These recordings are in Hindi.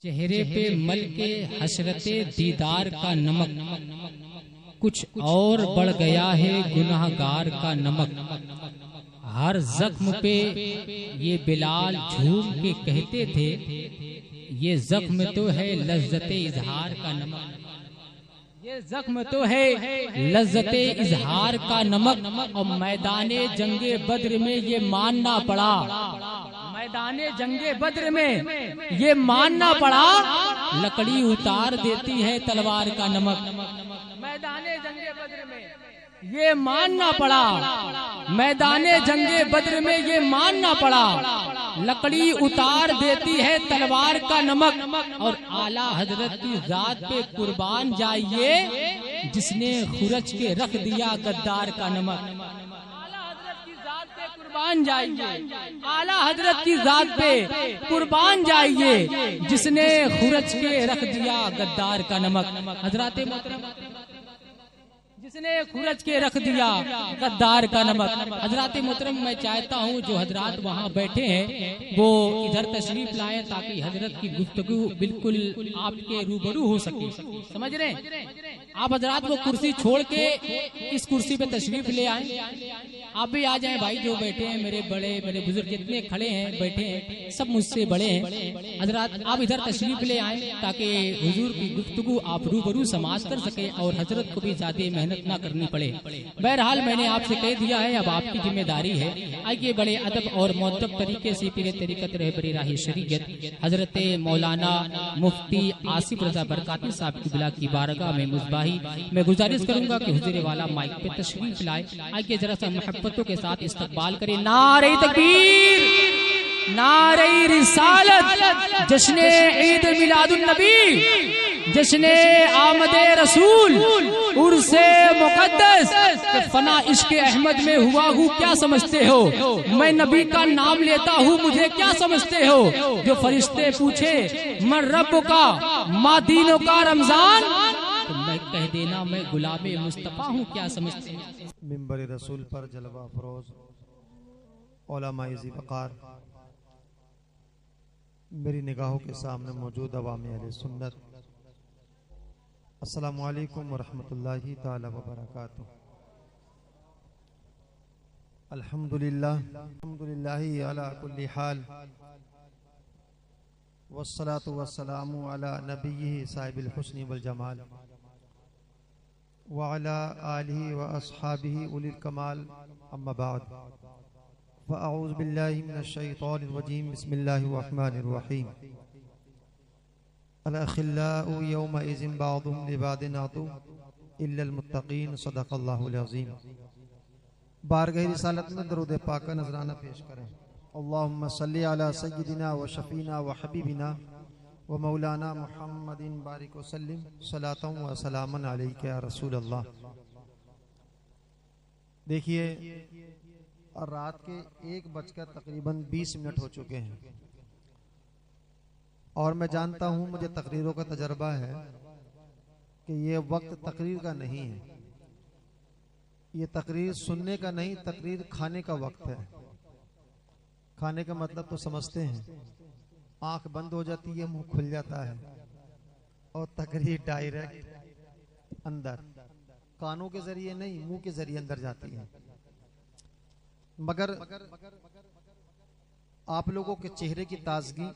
चेहरे पे मल के हसरते दीदार का नमक, कुछ और बढ़ गया है गुनाहगार का नमक। हर जख्म पे ये बिलाल झूम के कहते थे, ये जख्म तो है लज्जते इजहार का नमक, ये जख्म तो है लज्जते इजहार का नमक। और मैदाने जंगे बद्र में ये मानना पड़ा, मैदाने जंगे बद्र में ये मानना पड़ा, लकड़ी उतार देती है तलवार का नमक। मैदाने जंगे बद्र में ये मानना पड़ा, मैदाने जंगे बद्र में ये मानना पड़ा, लकड़ी उतार देती है तलवार का नमक। और आला हजरत की जात पे कुर्बान जाइए जिसने खुरच के रख दिया गद्दार का नमक। कुर्बान जाइए आला हजरत की जात पे कुर्बान जाइए जिसने खुरच के रख दिया गद्दार का नमक। हजराते मोहतरम जिसने खुरच के रख दिया गद्दार का नमक। हजराते मोहतरम मैं चाहता हूँ जो हजरात वहाँ बैठे हैं वो इधर तशरीफ लाएं ताकि हजरत की गुफ्तगू बिल्कुल आपके रूबरू हो सके। समझ रहे हैं आप हजरात, वो कुर्सी छोड़ के इस कुर्सी पे तशरीफ ले आए, आप भी आ जाएं भाई। जो बैठे हैं मेरे बुजुर्ग जितने खड़े हैं बैठे हैं सब मुझसे बड़े हैं। हजरात आप इधर तशरीफ ले आए ताकि हुजूर की गुफ्तगू आप रूबरू समाज कर सके और हजरत को भी ज्यादा मेहनत ना करनी पड़े। बहरहाल मैंने आपसे कह दिया है, अब आपकी जिम्मेदारी है। आइए बड़े अदब और मुअद्दब तरीके से पीरे तरीकत रहबरी राही शरीयत हजरत मौलाना मुफ्ती आसिफ रजा बरकाती साहब की बिला की बारगाह में मुज़बाही मैं गुजारिश करूंगा कि हुजूर वाला माइक पे तशरीफ लाए। आइए जरा सा मोहब्बतों के साथ इस्तकबाल करें। नारे तकबीर, नारे रिसालत, जश्ने ईद मिलादुन नबी, जश्ने आमदे रसूल, उर्से मुकद्दस, फना इश्क़ अहमद में हुआ हूँ क्या समझते हो, मैं नबी का नाम लेता हूँ मुझे क्या समझते हो। जो फरिश्ते पूछे मैं रब का मा दीनों का रमजान, तो मैं कह देना मैं गुलामे मुस्तफा हूँ क्या समझते हैं। मिंबर रसूल पर जलवा फरोज उलमाए ज़िवकार, मेरी निगाहों के सामने मौजूद अवामी अहले सुन्नत, अस्सलामु अलैकुम व रहमतुल्लाहि ताला व बरकातुहू। अल्हम्दुलिल्लाहि अला कुल्ली हाल, वस्सलातु वस्सलामु अला नबिय्यिहि साहिबिल हुस्नि वल जमाल व अला आलिहि व अस्हाबिहि उलिल कमाल, अम्मा बाद, फ़अऊज़ु बिल्लाहि मिनश शैतानिर रजीम, बिस्मिल्लाहिर रहमानिर रहीम। अल-अखिल्लाउ यौमइज़िन बअदुहुम लिबादिन अदु इल्लल मुत्तक़ीन, सदक़ल्लाहुल अज़ीम। बारगाह रिसालत में दरूद पाक का नजराना पेश करें। अल्लाहुम्मा सल्ली अला सय्यिदिना व शफीना व हबीबिना व मौलाना मुहम्मदिन बारिक व सल्लिम सलातन व सलामन अलैका या रसूल अल्लाह। देखिए और रात के 1 तकरीबन 20 मिनट हो चुके हैं और मैं जानता हूं, मुझे तकरीरों का तजर्बा है कि ये वक्त तकरीर का नहीं है, ये तकरीर सुनने का नहीं, तकरीर खाने का वक्त है। खाने का मतलब तो समझते हैं, आंख बंद हो जाती है मुंह खुल जाता है और तकरीर डायरेक्ट अंदर, कानों के जरिए नहीं मुंह के जरिए अंदर जाती है। मगर आप लोगों के चेहरे की ताजगी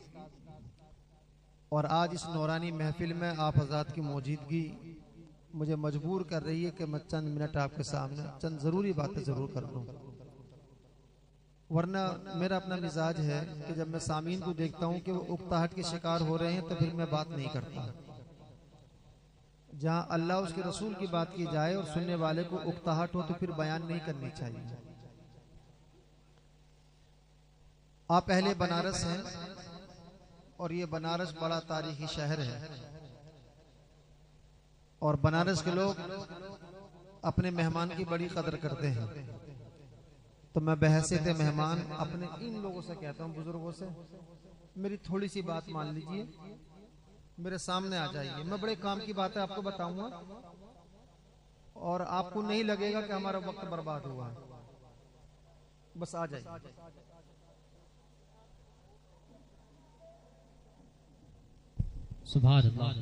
और आज इस नौरानी महफिल में आप हज़रात की मौजूदगी मुझे मजबूर कर रही है कि मैं चंद मिनट आपके सामने चंद ज़रूरी बातें ज़रूर कर लूँ। वरना मेरा अपना मिजाज है कि जब मैं सामीन को देखता हूँ कि वो उकताहट के शिकार हो रहे हैं तो फिर मैं बात नहीं करता। जहाँ अल्लाह उसके रसूल की बात की जाए और सुनने वाले को उकताहट हो तो फिर बयान नहीं करनी चाहिए। आप पहले बनारस हैं और ये बनारस बड़ा तारीखी शहर है और बनारस के लोग अपने मेहमान की बड़ी कदर करते हैं। तो मैं बहैसियत मेहमान अपने इन लोगों से कहता हूँ, बुजुर्गों से, मेरी थोड़ी सी बात मान लीजिए, मेरे सामने आ जाइए। मैं बड़े काम की बातें आपको बताऊंगा और आपको नहीं लगेगा कि हमारा वक्त बर्बाद हुआ है, बस आ जाइए। सुभान अल्लाह,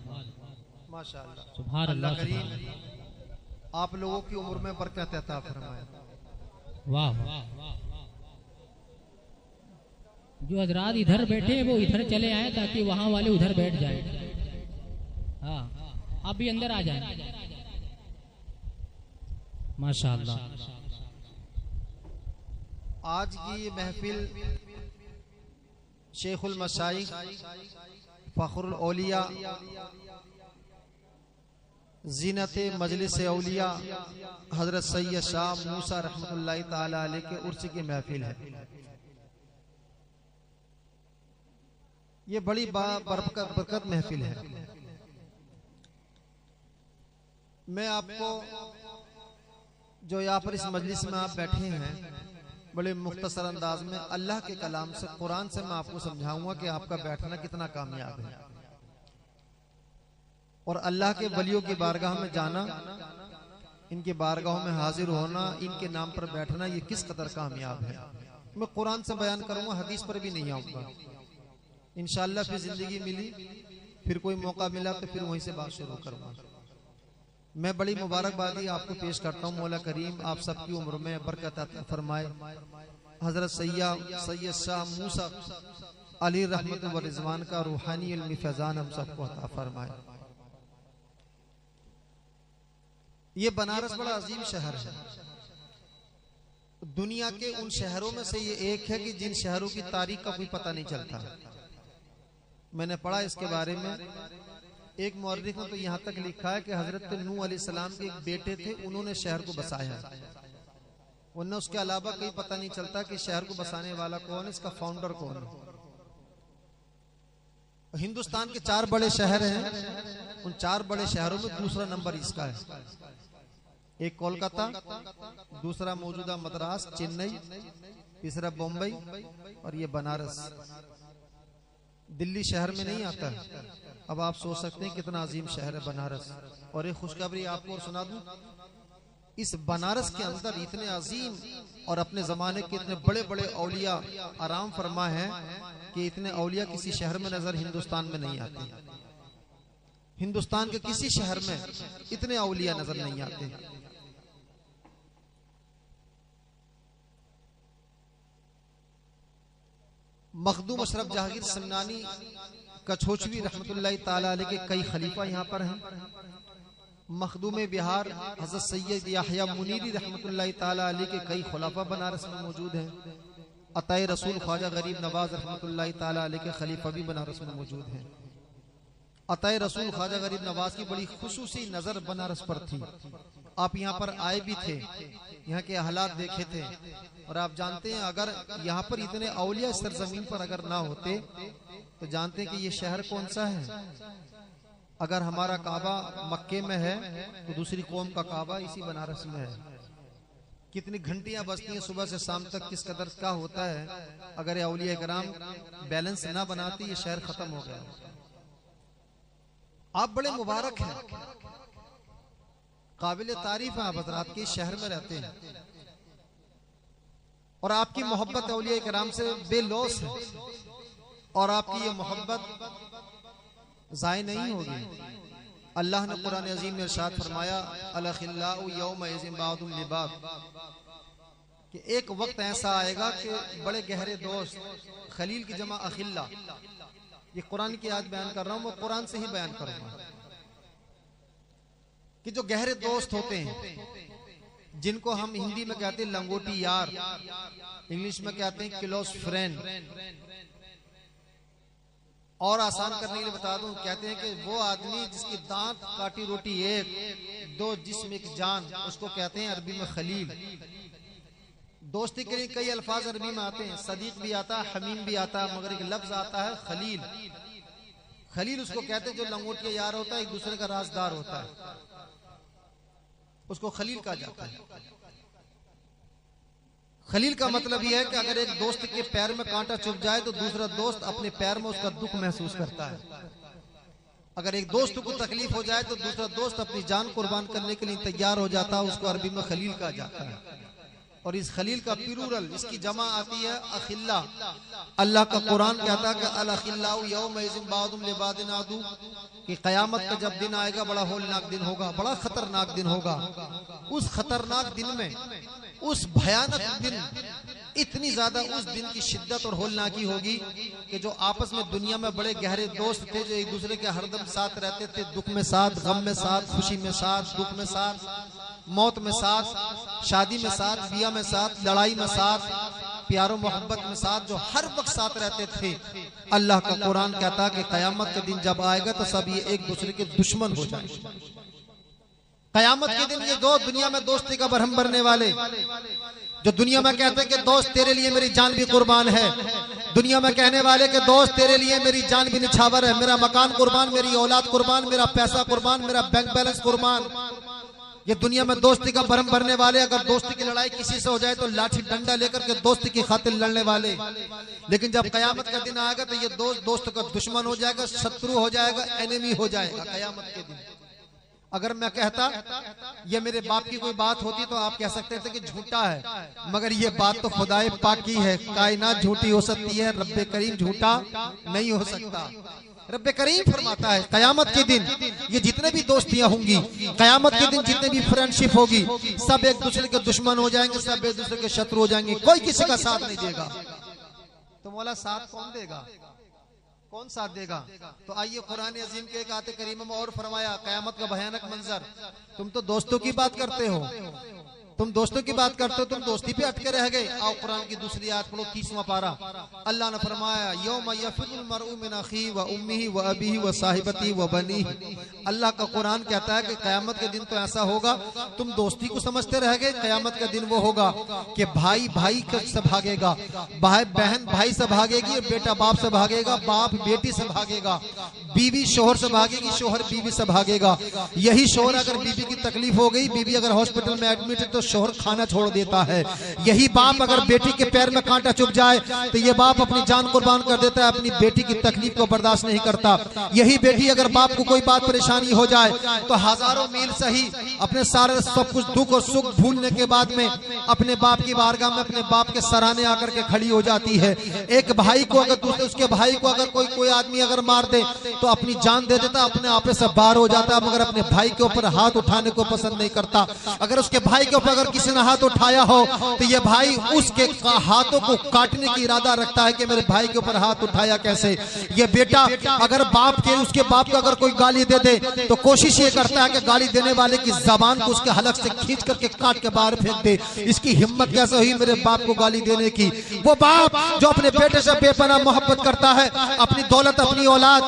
माशाअल्लाह। सुभान अल्लाह अल्लाह, करीम आप लोगों की उम्र में बरकत अता फरमाए। वाह वाह। जो हजरात इधर बैठे वो इधर चले आए ताकि वहां वाले उधर बैठ जाए। हाँ, आप भी अंदर आ जाए। माशाअल्लाह। आज की ये महफिल शेखुल मशाइख फखरुल औलिया जीनत मजलिस औलिया हजरत सैयद शाह मूसा रहमतुल्लाहि ताला अलैह के उर्स की महफिल है। ये बड़ी बरकत महफिल है। मैं आपको जो यहाँ पर इस मजलिस में आप बैठे हैं बड़े मुख्तसर अंदाज में अल्लाह के कलाम से कुरान से मैं आपको समझाऊंगा कि आपका बैठना कितना कामयाब है और अल्लाह के वलियों की बारगाह में जाना, इनके बारगाहों में हाजिर होना, इनके नाम पर बैठना ये किस कदर कामयाब है। मैं कुरान से बयान करूंगा, हदीस पर भी नहीं आऊंगा। इंशाअल्लाह फिर जिंदगी मिली, फिर कोई मौका मिला तो फिर वहीं से बात शुरू करूंगा। मैं बड़ी मुबारकबादी आपको पेश करता हूँ। मौला करीम आप सबकी उम्र में बरकत अता फरमाए। हजरत सैयद शाह मूसा अली रहमत व रिजवान का रूहानी इल्मी फैजान हम सबको अता फरमाए। ये बनारस बड़ा अजीम शहर है। दुनिया के उन शहरों में से ये एक है कि जिन शहरों की तारीख का कोई पता नहीं चलता। मैंने पढ़ा इसके बारे में, एक मौर्रिख ने तो यहाँ तक लिखा है कि हजरत नूह अलैहिस्सलाम के एक बेटे थे, उन्होंने शहर को बसाया, वरना उसके अलावा कहीं पता नहीं चलता कि शहर को बसाने वाला कौन है, इसका फाउंडर कौन है। हिंदुस्तान के 4 बड़े शहर हैं, उन 4 बड़े शहरों में दूसरा नंबर इसका है। एक कोलकाता, दूसरा मौजूदा मद्रास चेन्नई, तीसरा बम्बई और ये बनारस। दिल्ली शहर में नहीं आता। अब आप सोच सकते हैं कितना अजीम शहर है बनारस। और एक खुशखबरी आपको और सुना दूं, इस बनारस के अंदर इतने अजीम और अपने जमाने के इतने बड़े बड़े औलिया आराम फरमा है कि इतने औलिया किसी शहर में नजर हिंदुस्तान में नहीं आते। हिंदुस्तान के किसी शहर में इतने औलिया नजर नहीं आते। मखदूम अशरफ जहांगीर समनानी कछोचवी रहमतुल्लाहि ताला अलैह के कई खलीफा यहाँ पर हैं। मखदूम बिहार हजरत सैयद याहया मुनीरी रहमतुल्लाहि ताला अलैह के कई खुलाफा बनारस में मौजूद हैं। अताए रसूल ख्वाजा गरीब नवाज रहमतुल्लाहि ताला अलैह के खलीफा भी बनारस में मौजूद हैं। अताए रसूल ख्वाजा गरीब नवाज की बड़ी खुसूसी नजर बनारस पर थी। आप यहाँ पर आए भी थे, यहाँ के हालात देखे थे, और आप जानते हैं अगर यहाँ पर इतने औलिया इस सरजमीन पर अगर ना होते तो जानते हैं कि ये शहर कौन सा है। अगर हमारा काबा मक्के में है तो दूसरी कौम का काबा इसी बनारस में है। कितनी घंटियां बजती हैं सुबह से शाम तक, किस कदर का होता है। अगर ये औलिया कराम बैलेंस ना बनाती ये शहर खत्म हो गया। आप बड़े मुबारक हैं, काबिल तारीफ है, आप हजरात के शहर में रहते हैं और आपकी मोहब्बत औलिया कराम से बेलौस है और आपकी ये मोहब्बत ज़ाय नहीं होगी। अल्लाह ने कुरान अजीम में इरशाद फरमाया अलखिल्लाउ यौमइज़िन बादुल लिबाद, कि एक वक्त ऐसा आएगा कि बड़े गहरे दोस्त, खलील की जमा अखिल्ला, ये कुरान की आज बयान कर रहा हूं, वो कुरान से ही बयान करूंगा, कि जो गहरे दोस्त होते हैं जिनको हम हिंदी में कहते हैं लंगोटी यार, इंग्लिश में कहते हैं क्लोज फ्रेंड, और आसान करने के लिए बता दूं, कहते हैं कि वो आदमी जिसकी दांत काटी रोटी एक, दो जिस्म एक जान, उसको कहते हैं अरबी में खलील। दोस्ती के लिए कई अल्फाज अरबी में आते हैं, सदीक भी आता है, हमीम भी आता है, मगर एक लफ्ज आता है खलील। खलील उसको कहते हैं जो लंगोटिया यार होता है, एक दूसरे का राजदार होता है, उसको खलील कहा जाता है। खलील का मतलब यह है कि अगर एक दोस्त के पैर में कांटा चुभ जाए तो दूसरा दोस्त अपने पैर में उसका दुख महसूस करता है। अगर एक दोस्त को तकलीफ हो जाए तो दूसरा दोस्त अपनी जान कुर्बान करने के लिए तैयार हो जाता है, उसको अरबी में खलील कहा जाता है। और इस खलील का प्लूरल, इसकी जमा आती है अखिल्ला। अल्लाह का कुरान कहता है कि अल अखिल्लाउ यौमइज़िन बादुम लिबादिन आदू, कि कयामत का जब दिन आएगा बड़ा होलनाक दिन होगा, बड़ा खतरनाक दिन होगा। उस खतरनाक दिन में, उस भयानक दिन, इतनी ज्यादा उस दिन की शिद्दत और होलनाकी होगी कि जो आपस में दुनिया में बड़े गहरे दोस्त थे, जो एक दूसरे के हरदम साथ रहते थे, दुख में साथ, गम में साथ, खुशी में साथ, दुख में साथ, मौत में साथ, शादी में साथ, बिया में साथ, लड़ाई में साथ, प्यारो मोहब्बत में साथ, जो हर वक्त साथ रहते थे, अल्लाह का कुरान कहता है कि कयामत के दिन जब आएगा तो सब ये एक दूसरे के दुश्मन हो जाएंगे। कयामत के दिन ये दो दुनिया में दोस्ती का भरम भरने वाले, जो दुनिया में कहते हैं कि दोस्त तेरे लिए मेरी जान भी कुर्बान है, दुनिया में कहने वाले कि दोस्त तेरे लिए मेरी जान भी निछावर है, मेरा मकान कुर्बान, मेरी औलाद कुर्बान, मेरा पैसा कुर्बान, मेरा बैंक बैलेंस कुर्बान, ये दुनिया में दोस्ती का भरम भरने वाले। अगर दोस्ती की लड़ाई किसी से हो जाए तो लाठी डंडा लेकर के दोस्ती की खातिर लड़ने वाले। लेकिन जब कयामत का दिन आएगा तो ये दोस्त का दुश्मन हो जाएगा, शत्रु हो जाएगा, एनिमी हो जाएगा कयामत के दिन। अगर मैं कहता ये मेरे बाप की कोई बात होती तो आप कह सकते थे कि झूठा है, मगर ये बात तो खुदाए पाक की है। कायनात झूठी हो सकती है, रब्बे करीम झूठा नहीं हो सकता। रब्बे करीम फरमाता है कयामत के दिन ये जितने भी दोस्तियां होंगी, कयामत के दिन जितने भी फ्रेंडशिप होगी, सब एक दूसरे के दुश्मन हो जाएंगे, सब एक दूसरे के शत्रु हो जाएंगे, कोई किसी का साथ नहीं देगा। तो मौला साथ कौन देगा, कौन साथ देगा? तो आइए कुरान अजीम के एक आयत करीम में और फरमाया कयामत का भयानक मंजर। तुम तो दोस्तों की बात करते हो, तुम दोस्तों की बात करते हो, तुम दोस्ती पे अटके रह गए। आओ कुरान की दूसरी आयत पढ़ो, 30वां पारा। अल्लाह ने फरमाया यौम यफिरुल मरउ मिन अखीही व उम्मिही व अबीही व साहिबती व बनीही। अल्लाह का कुरान कहता है कि कयामत के दिन तो ऐसा होगा, तुम दोस्ती को समझते रह गए, कयामत का दिन वो होगा कि भाई भाई से भागेगा, भाई बहन भाई से भागेगी, बेटा बाप से भागेगा, बाप बेटी से भागेगा, बीवी शोहर से भागेगी, शोहर बीवी से भागेगा। यही शोहर अगर बीवी की तकलीफ हो गई, बीवी अगर हॉस्पिटल में एडमिट है तो शोहर खाना छोड़ देता है। यही बाप अगर बेटी के पैर में कांटा चुभ जाए तो ये बाप अपनी जान कुर्बान कर देता है, अपनी बेटी की तकलीफ को बर्दाश्त नहीं करता। यही बेटी अगर बाप को कोई बात परेशानी हो जाए तो हजारों मील सही अपने सारे सब कुछ दुख और सुख भूलने के बाद में अपने बाप की बारगाह में अपने बाप के सराहने आकर के खड़ी हो जाती है। एक भाई को अगर दूसरे उसके भाई को अगर कोई आदमी अगर मार दे तो अपनी जान दे देता, अपने आपे से बाहर हो जाता, मगर अपने भाई के ऊपर हाथ उठाने को पसंद नहीं करता। अगर उसके भाई के ऊपर अगर किसी ने हाथ उठाया हो तो ये भाई उसके हाथों को काटने की इरादा रखता है कि मेरे भाई के ऊपर हाथ उठाया कैसे। ये बेटा अगर बाप के उसके बाप को अगर कोई गाली दे दे तो कोशिश ये करता है कि गाली देने वाले की जबान को उसके हलक से खींच करके काट के बाहर फेंक दे। इसकी हिम्मत कैसे हुई मेरे बाप को गाली देने की। वो बाप जो अपने बेटे से बेपनाह मोहब्बत करता है, अपनी दौलत, अपनी औलाद,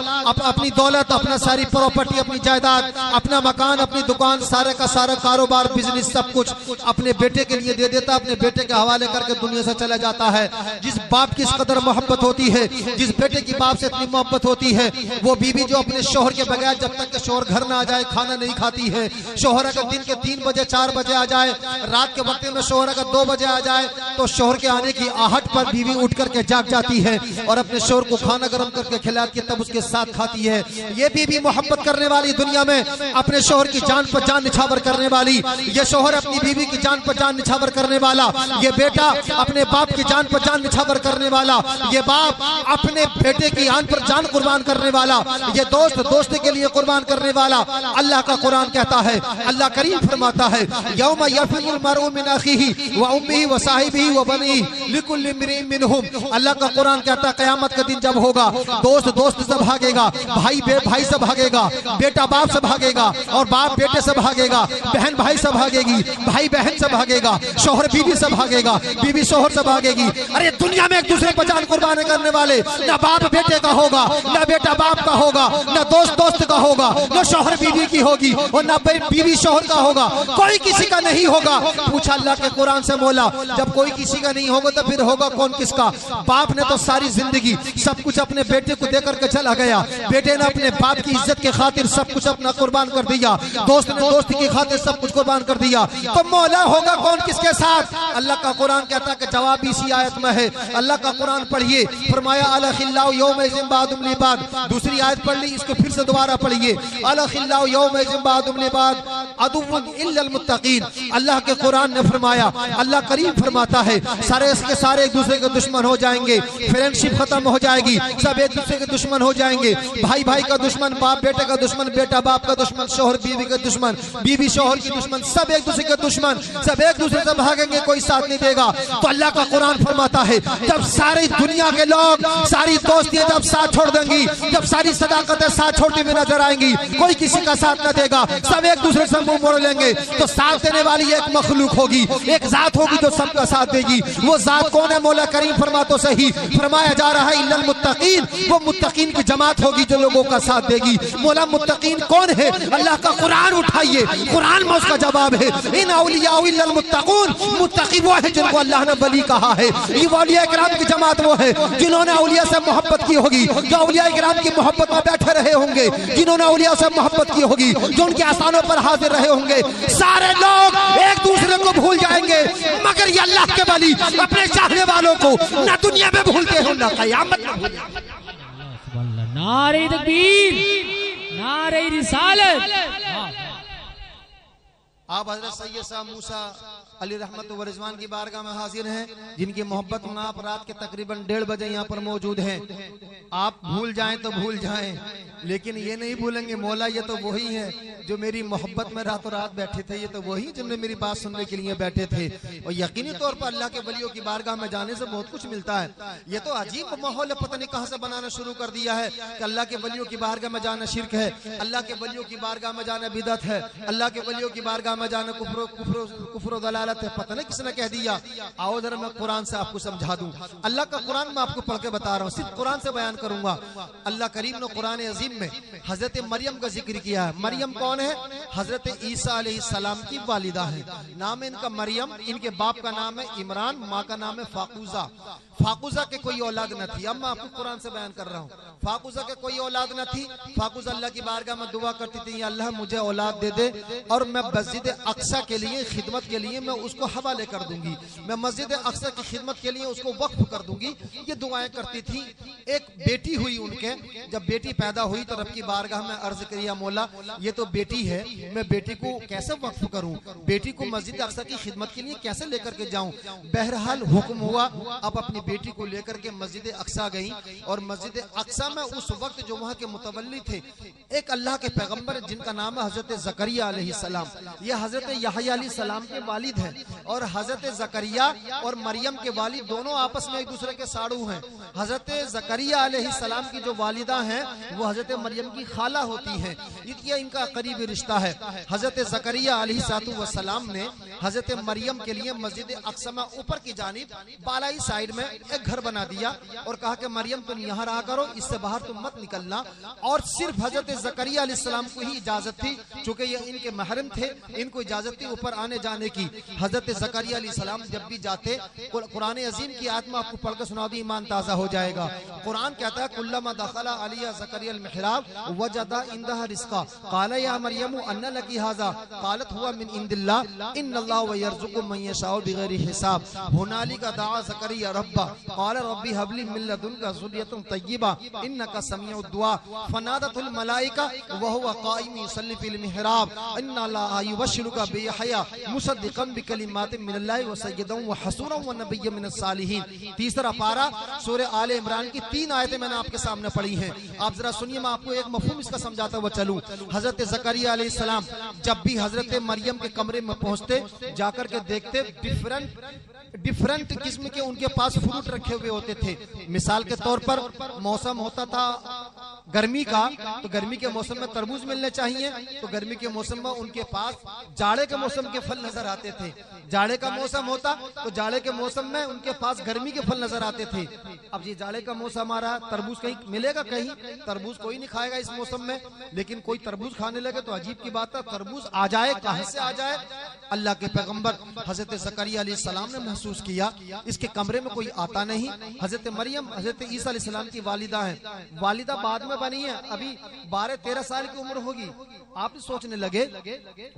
अपनी दौलत, अपना सारी प्रॉपर्टी, अपनी जायदाद, अपना मकान, अपनी दुकान, सारे का सारा कारोबार, बिजनेस, सब कुछ अपने बेटे के लिए दे देता, अपने बेटे के हवाले करके दुनिया से चला जाता है। जिस बाप की इस कदर मोहब्बत होती है, जिस बेटे की बाप से इतनी मोहब्बत होती है, वो बीवी जो अपने शोहर के बगैर जब तक के शोहर घर ना आ जाए खाना नहीं खाती है। शोहर अगर दिन के 3 बजे 4 बजे आ जाए, रात के वक्त में शोहर अगर 2 बजे आ जाए तो शोहर के आने की आहट पर बीवी उठ करके जाग जाती है और अपने शोहर को खाना गर्म करके खिलाती है, तब उसके साथ खाती है। ये बीवी मोहब्बत करने वाली, दुनिया में अपने शोहर की जान पर जान निछावर करने वाली, ये शोहर अपनी बीवी की जान पर जान निछावर करने वाला, ये बेटा अपने बाप की जान पर जान निछावर करने वाला, ये बाप अपने बेटे की जान पर जान कुर्बान करने वाला, ये दोस्त दोस्ती के लिए कुर्बान करने वाला। अल्लाह का कुरान कहता है, अल्लाह करीम फरमाता है यौम यफिरुल मरउ मिन अखीही व उम्मिही व साहिबिही व बनीही लिकुल्लि इम्रिइन मिनहुम। अल्लाह का कुरान कहता है कयामत का दिन जब होगा, दोस्त दोस्त से भागेगा, भाई भाई से भागेगा, बेटा बाप से भागेगा और बाप बेटे से भागेगा, बहन भाई से भागेगी, भाई बहन से भागेगा, शोहर बीवी से भागेगा, बीवी शोहर से भागेगी। अरे दुनिया में एक दूसरे पर जान कुर्बान करने वाले ना बाप बेटे का होगा, ना बेटा बाप का होगा, ना दोस्त दोस्त का होगा, ना शोहर बीवी की होगी और ना बीवी शोहर का होगा, कोई किसी का नहीं होगा। पूछा अल्लाह के कुरान से मौला, जब कोई किसी का नहीं होगा तो फिर होगा कौन किसका? बाप ने तो सारी जिंदगी सब कुछ अपने बेटे को देकर के चला गया, बेटे ने अपने बाप की इज्जत के खातिर सब कुछ अपना कुर्बान कर दिया, दोस्त ने दोस्त की खातिर सब कुछ कुर्बान कर दिया, तो मौला होगा कौन किसके साथ? अल्लाह का कुरान कहता है कि जवाब इसी आयत में है। अल्लाह का कुरान पढ़िए, फरमाया अल अखिल्लाउ यौमइज़िन बादुम लिबाद। दूसरी आयत पढ़ ली, इसको फिर से दोबारा पढ़िए। अलखिल्लाहु यौमइज़िन बादुहुम लिबाद अदुव्वुन इल्लल मुत्तकीन। अल्लाह के कुरान ने फरमाया, अल्लाह करीम फरमाता है सारे इसके सारे एक दूसरे के दुश्मन हो जाएंगे, फ्रेंडशिप खत्म हो जाएगी, सब एक दूसरे के दुश्मन हो जाएंगे। भाई भाई का दुश्मन, बाप बेटे का दुश्मन, बेटा बाप का दुश्मन, शौहर बीवी का दुश्मन, बीवी शौहर की दुश्मन, सब एक दूसरे के दुश्मन, सब एक दूसरे से भागेंगे, कोई साथ नहीं देगा। तो अल्लाह का कुरान फरमाता है जब सारी दुनिया के लोग सारी दोस्तियां जब साथ छोड़ देंगी, जब सारी सदाकतें साथ छोड़ती हुई नजर आएंगी, कोई किसी का साथ न देगा, सब एक दूसरे से मुंह मोड़ लेंगे, तो साथ देने वाली एक मखलूक होगी, एक जात होगी जो सबका साथ देगी। वो जात कौन है? मौला करीम फरमातो सही फरमाया जा रहा है इल्लल मुत्तकीन, वो मुत्तकीन की जमात होगी जो लोगों का साथ देगी। मौला मुत्तकीन कौन है? अल्लाह का कुरान उठाइए, कुरान में उसका जवाब है इन औलिया इल्लल मुत्तकून। मुत्तकी वो है जिनको अल्लाह ने वली कहा है। ये औलिया किराम की जमात वो है जिन्होंने औलिया से मोहब्बत की होगी, जो औलिया किराम की मोहब्बत में बैठे रहे होंगे, जिन्होंने औलिया से मोहब्बत की होगी, जो उनके आस्थानों पर हाजिर रहे होंगे। सारे लोग एक दूसरे को भूल जाएंगे, मगर ये अल्लाह के वली अपने चाहने वालों को न दुनिया में भूलते हो न क़यामत में भूलते हो। नारे तकबीर, नारे रिसालत। आप हजरत सैयद साहब मूसा अली रहमत व रिजवान की बारगाह में हाजिर हैं, जिनकी मोहब्बत में आप रात के तकरीबन 1:30 बजे यहाँ पर मौजूद हैं। आप भूल जाएं तो भूल जाएं, लेकिन ये नहीं भूलेंगे मौला ये तो वही है जो मेरी मोहब्बत में रातों रात बैठे थे, ये तो वही जिन्होंने मेरी बात सुनने के लिए बैठे थे। और यकीनी तौर पर अल्लाह के वलियों की बारगाह में जाने से बहुत कुछ मिलता है। ये तो अजीब माहौल पता नहीं कहाँ से बनाना शुरू कर दिया है कि अल्लाह के वलियों की बारगाह में जाना शिर्क है, अल्लाह के वलियों की बारगाह में जाना बिदअत है, अल्लाह के वलियों की बारगाह में जाना कुफ्र दलालत है। पता नहीं किसने कह दिया। आओ जरा मैं कुरान से आपको समझा दूं। अल्लाह का कुरान मैं आपको पढ़ के बता रहा हूँ, सिर्फ कुरान से बयान करूंगा। अल्लाह करीम ने कुरान अजीम में हजरत मरियम का जिक्र किया है। मरियम कौन है? हजरत ईसा अलैहिस्सलाम की वालिदा है। नाम है इनका मरियम, इनके बाप का नाम है इमरान, माँ का नाम है फाकूजा। फाकूजा के कोई औलाद न थी। अब मैं आपको कुरान से बयान कर रहा हूँ। फाकूजा के कोई औलाद न थी। फाकूजा अल्लाह की बारगाह में दुआ करती थी, अल्लाह मुझे औलाद दे दे और मैं मस्जिद अक्सा के लिए खिदमत के लिए मैं उसको हवाले कर दूंगी, मैं मस्जिद अक्सा की खिदमत के लिए उसको वक्फ कर दूंगी। ये दुआएं करती थी। एक बेटी हुई उनके, जब बेटी पैदा हुई तो रब की बारगाह में अर्ज किया, मौला ये तो बेटी है, मैं बेटी को कैसे वक्फ करूं, बेटी को मस्जिद अक्सा की खिदमत के लिए कैसे लेकर के जाऊं। बहरहाल हुक्म हुआ, अब अपनी बेटी को लेकर के मस्जिद अक्सा गई और मस्जिद अक्सा में उस वक्त जो वहां के मुतवल्ली थे एक अल्लाह के पैगंबर जिनका नाम है हजरत ज़करिया अलैहिस्सलाम। ये हजरत यहया अलैहिस्सलाम के वालिद हैं और हजरत ज़करिया और मरियम के वालिद दोनों आपस में एक दूसरे के साड़ू हैं। हजरत ज़करिया अलैहिस्सलाम की जो वालिदा हैं वो हजरत मरियम की खाला होती हैं, ये इनका करीबी रिश्ता है। हजरत ज़करिया अलैहिस्सलाम ने हजरत मरियम के लिए मस्जिद अक्सा में ऊपर की जानिब बालाई साइड में एक घर बना दिया और कहा कि मरियम तुम यहाँ रहा करो, इससे बाहर तुम मत निकलना। और सिर्फ हजरत ज़करिया अलैहिस्सलाम को ही इजाजत थी, चूंकि ये इनके महरम थे, इनको इजाजत थी ऊपर आने जाने की। हजरत ज़करिया अलैहिस्सलाम जब भी जाते, कुरान अजीम की आयत में आपको पढ़कर सुना दी, ईमान ताज़ा हो जाएगा। कुरान कहता है कुल्लमा दखला अलैहा ज़करिया अल मिहराब वजदा इंदहा रिज़्क़ा क़ाला या मरियम अन्ना लकी हाज़ा क़ालत हुवा मिन इंदिल्लाह इन्नल्लाह यरज़ुक़ु मन यशाउ बिग़ैरि हिसाब हुनालिका दआ ज़करिया रब्बा क़ाला रब्बी हबली मिन लदुनका ज़ुर्रियतन तय्यिबा इन्नका समीउद दुआ फनादतुल मलाइका व हुवा क़ाइम युसल्ली फिल मिहराब इन्ना ला युबश्शिरुका बियहया मुसद्दिक़न बिकलिमातिन मिनल्लाहि व सय्यदन व हसूरन व नबिय्यन मिनस सालिहीन। तीसरा पारा सूरह आले इमरान की 3 आयतें मैंने आपके सामने पढ़ी हैं। आप जरा सुनिए, मैं आपको एक मफहूम इसका समझाता हुआ चलूं। हजरत ज़करिया अलैहिस्सलाम जब भी हजरत मरियम के कमरे में पहुंचते, जाकर के देखते डिफरेंट किस्म के उनके पास फ्रूट रखे हुए होते थे। मिसाल के तौर पर मौसम होता था गर्मी का, तो गर्मी के मौसम में तरबूज मिलने चाहिए, तो गर्मी के मौसम में उनके पास जाड़े के मौसम के फल नजर आते थे। जाड़े का मौसम होता तो जाड़े के मौसम में उनके पास गर्मी के फल नजर आते थे। अब ये जाड़े का मौसम आ रहा है, तरबूज कहीं मिलेगा? कहीं तरबूज कोई नहीं खाएगा इस मौसम में, लेकिन कोई तरबूज खाने लगे तो अजीब की बात है, तरबूज आ जाए, कहां से आ जाए? अल्लाह के पैगंबर हजरत ज़करिया अलैहिस्सलाम ने महसूस महसूस किया इसके कमरे में कोई आता नहीं। हजरत मरियम हजरत ईसा अलैहिस्सलाम की वालिदा है, वालिदा बाद में बनी है, अभी 12-13 साल की उम्र होगी। आप सोचने लगे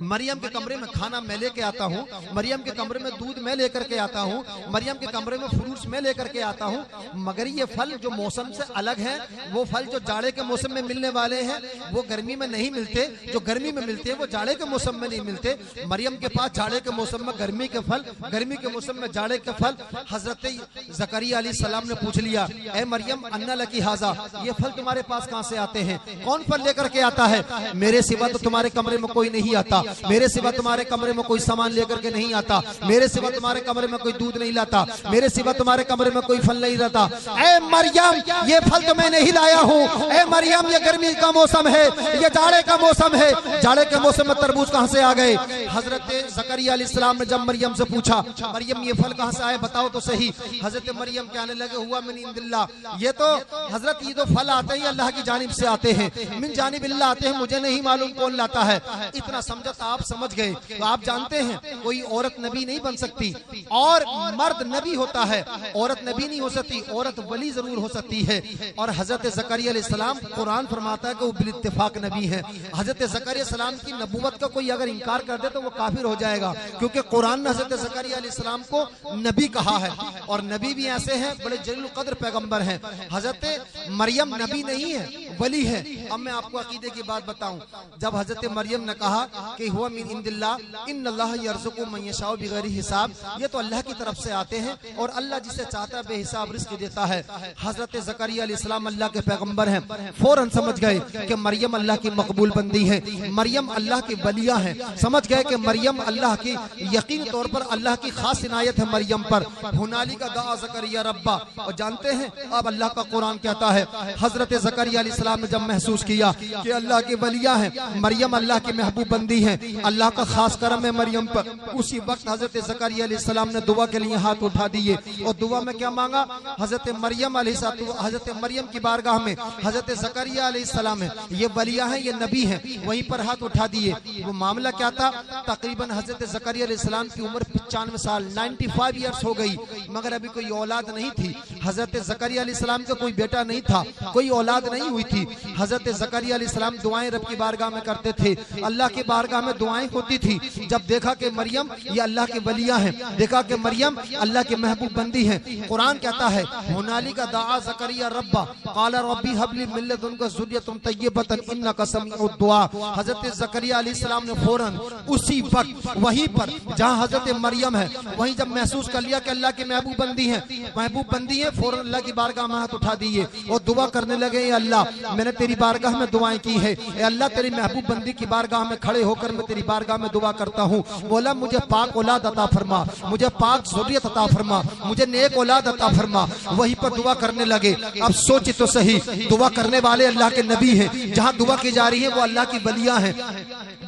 मरियम के कमरे में खाना मैं लेके आता हूँ, मरियम के कमरे में दूध मैं लेकर के आता हूँ, मरियम के कमरे में फ्रूट्स मैं लेकर के आता हूँ, मगर ये फल जो मौसम से अलग है, वो फल जो जाड़े के मौसम में मिलने वाले हैं वो गर्मी में नहीं मिलते, जो गर्मी में मिलते हैं वो जाड़े के मौसम में नहीं मिलते। मरियम के पास जाड़े के मौसम में गर्मी के फल, गर्मी के मौसम में जाड़े के फल। हजरत ज़करिया अलैहिस्सलाम ने पूछ लिया, ए मरियम अन्ना लकी हाजा, ये फल तुम्हारे पास कहाँ से आते हैं? कौन फल लेकर के आता है? मेरे सिवा तो तुम्हारे कमरे में कोई नहीं आता, मेरे सिवा तुम्हारे कमरे में कोई सामान लेकर के नहीं आता, मेरे सिवा तुम्हारे कमरे में कोई दूध नहीं लाता, मेरे सिवा तुम्हारे कमरे में कोई फल नहीं रहता। ए मरियम ये फल तो मैं नहीं लाया हूँ, ए मरियम ये गर्मी का मौसम है, ये जाड़े का मौसम है, जाड़े के मौसम में तरबूज कहाँ से आ गए? हजरत ज़करिया अलैहिस्सलाम ने जब मरियम से पूछा, मरियम ये फल कहाँ से आए बताओ तो सही। हजरत मरियम कहने लगे हुआ मिन इंदिल्लाह, ये तो हजरत ये तो फल आते हैं अल्लाह की जानिब से आते हैं, मिन जानिबिल्लाह आते हैं, मुझे नहीं मालूम कौन लाता है। इतना समझा तो आप समझ गए। तो आप जानते हैं कोई औरत नबी नहीं बन सकती और मर्द नबी होता है, औरत नबी नहीं हो सकती, औरत वली जरूर हो सकती है। और हजरत ज़करिया अलैहिस्सलाम कुरान फरमाता है कि वो बिल इत्तिफाक नबी है। हजरत ज़करिया अलैहिस्सलाम की नबूवत का कोई अगर इनकार कर दे तो वो काफिर हो जाएगा, क्योंकि कुरान ने हजरत ज़करिया अलैहिस्सलाम को नबी कहा है। और नबी भी ऐसे हैं बड़े जलील कद्र पैगंबर हैं। हजरत मरियम नबी नहीं है, वली है। अब मैं आपको अकीदे की बात बताऊं, जब हजरत मरियम ने कहा कि हुआ मिन इंदिल्लाह इन्नल्लाह यर्ज़ुक़ु मन यशाउ बिगैरि हिसाब, ये तो अल्लाह की तरफ से आते हैं और अल्लाह जिसे चाहता है बेहिसाब रिज़्क़ देता है। हजरत ज़करिया अलैहिस्सलाम अल्लाह के पैगंबर हैं, फौरन समझ गए कि मरियम अल्लाह की मकबूल बंदी है, मरियम अल्लाह की वलिया है। समझ गए कि मरियम अल्लाह की यकीन तौर पर अल्लाह की खास इनायत है मरियम पर। हुनालिका दआ ज़करिया रब्बा, और जानते हैं अब अल्लाह का कुरान कहता है हजरत ज़करिया अलैहिस्सलाम ने जब महसूस किया कि अल्लाह की वलिया है, मरियम अल्लाह की महबूब बंदी है, अल्लाह का खास करम है मरियम पर, उसी वक्त हजरत ज़करिया अलैहिस्सलाम ने दुआ के लिए हाथ उठा दिए। और दुआ में क्या मांगा? हजरत मरियम हजरत मरियम की बारगाह में हजरत ज़करिया अलैहिस्सलाम है, ये वलिया है, ये नबी है, वहीं पर हाथ उठा दिए। वो मामला क्या था? तकरीबन हजरत ज़करिया अलैहिस्सलाम की उम्र 95 साल 95 ईयर्स हो गई, मगर अभी कोई औलाद नहीं थी। हजरत ज़करिया अलैहिस्सलाम का कोई बेटा नहीं था, कोई औलाद नहीं हुई थी। हजरत ज़करिया अलैहिस्सलाम दुआएं रब की बारगाह में करते थे, अल्लाह की बारगाह में दुआएं होती थी। जब देखा कि मरियम ये अल्लाह की वलिया है, देखा कि मरियम अल्लाह के महबूब बंदी है, कुरान कहता है हुनालिका दआ ज़करिया रब्बा क़ाला रब्बी हबली मिन लदुनका ज़ुर्रियतन तय्यबतन इन्नका समीउद दुआ। हजरत ज़करिया अलैहिस्सलाम ने फौरन उसी वक्त वहीं पर जहां हजरत मरियम है, वहीं जब महसूस कर लिया कि अल्लाह की महबूब बंदी है, महबूब बंदी है, फौरन अल्लाह की बारगाह में हाथ उठा दिए और दुआ करने लगे, ए अल्लाह मैंने तेरी बारगाह में दुआएं की है, ए अल्लाह तेरी महबूब बंदी की बारगाह में खड़े होकर मैं तेरी बारगाह में दुआ करता हूँ, बोला मुझे पाक औलाद अता फरमा, मुझे पाक ज़ुर्रियत अता फरमा, मुझे नेक औलाद अता फरमा। वहीं पर दुआ करने लगे। अब सोच तो सही, दुआ करने वाले अल्लाह के नबी हैं, जहाँ दुआ की जा रही है वो अल्लाह की वलिया हैं,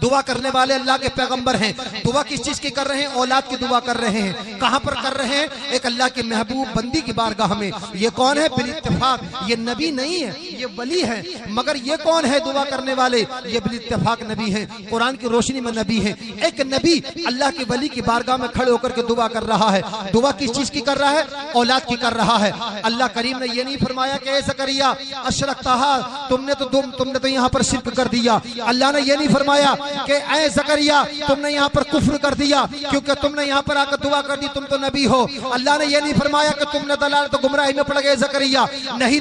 दुआ करने वाले अल्लाह के पैगंबर हैं। दुआ किस चीज की कर रहे हैं? औलाद की दुआ कर रहे हैं। कहां पर कर रहे हैं? एक अल्लाह की महबूब बंदी की बारगाह में। ये कौन है? बिल इत्तिफाक ये नबी नहीं है, ये वली है। मगर ये कौन है दुआ करने वाले? ये बिल इत्तिफाक नबी है, कुरान की रोशनी में नबी है। एक नबी अल्लाह की वली की बारगाह में खड़े होकर के दुआ कर रहा है। दुआ किस चीज की कर रहा है? औलाद की कर रहा है। अल्लाह करीम ने ये नहीं फरमाया कि ऐ ज़करिया अशरकतहा, तुमने तो यहाँ पर शिर्क कर दिया। अल्लाह ने ये नहीं फरमाया कि ऐ ज़करिया तुमने यहाँ पर कुफ्र कर दिया क्योंकि तुमने यहाँ पर आकर दुआ कर दी, तुम तो नबी हो। अल्लाह ने ये नहीं फरमाया कि तुमने दलालत गुमराही में पड़ गए ज़करिया। नहीं,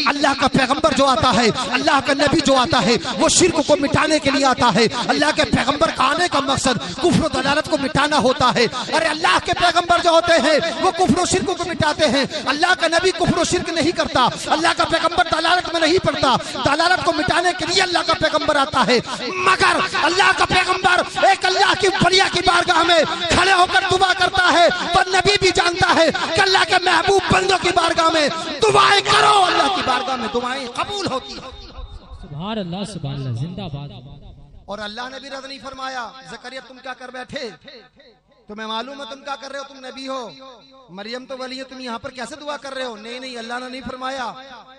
अल्लाह का पैगंबर जो आता है, अल्लाह का नबी जो आता है, वो शिर्क को मिटाने के लिए आता है। अल्लाह के पैगंबर का आने का मकसद कुफ्र दलालत को मिटाना होता है। अरे अल्लाह के पैगंबर जो होते हैं वो कुफ्र शिर्क को मिटाते हैं। अल्लाह का नबी कुफ्र शिर्क नहीं करता, अल्लाह का पैगंबर दलालत में नहीं पड़ता। दलालत को मिटाने के लिए अल्लाह का पैगंबर आता है। मगर अल्लाह का पैगंबर एक अल्लाह की वलिया की बारगाह में खड़े होकर दुआ करता है तो नबी भी जानता है कि अल्लाह के महबूब बंदों की बारगाह में दुआएं करो, अल्लाह की बारगाह में दुआएं कबूल होती है। सुभान अल्लाह, सुभान अल्लाह, जिंदाबाद। और अल्लाह ने भी रद नहीं फरमाया, ज़करिया तुम क्या कर बैठे, तुम्हें मालूम है तुम क्या कर रहे हो, तुम नबी हो, मरियम तो वली है, तुम यहाँ पर कैसे दुआ कर रहे हो? नहीं, अल्लाह ने नहीं फरमाया।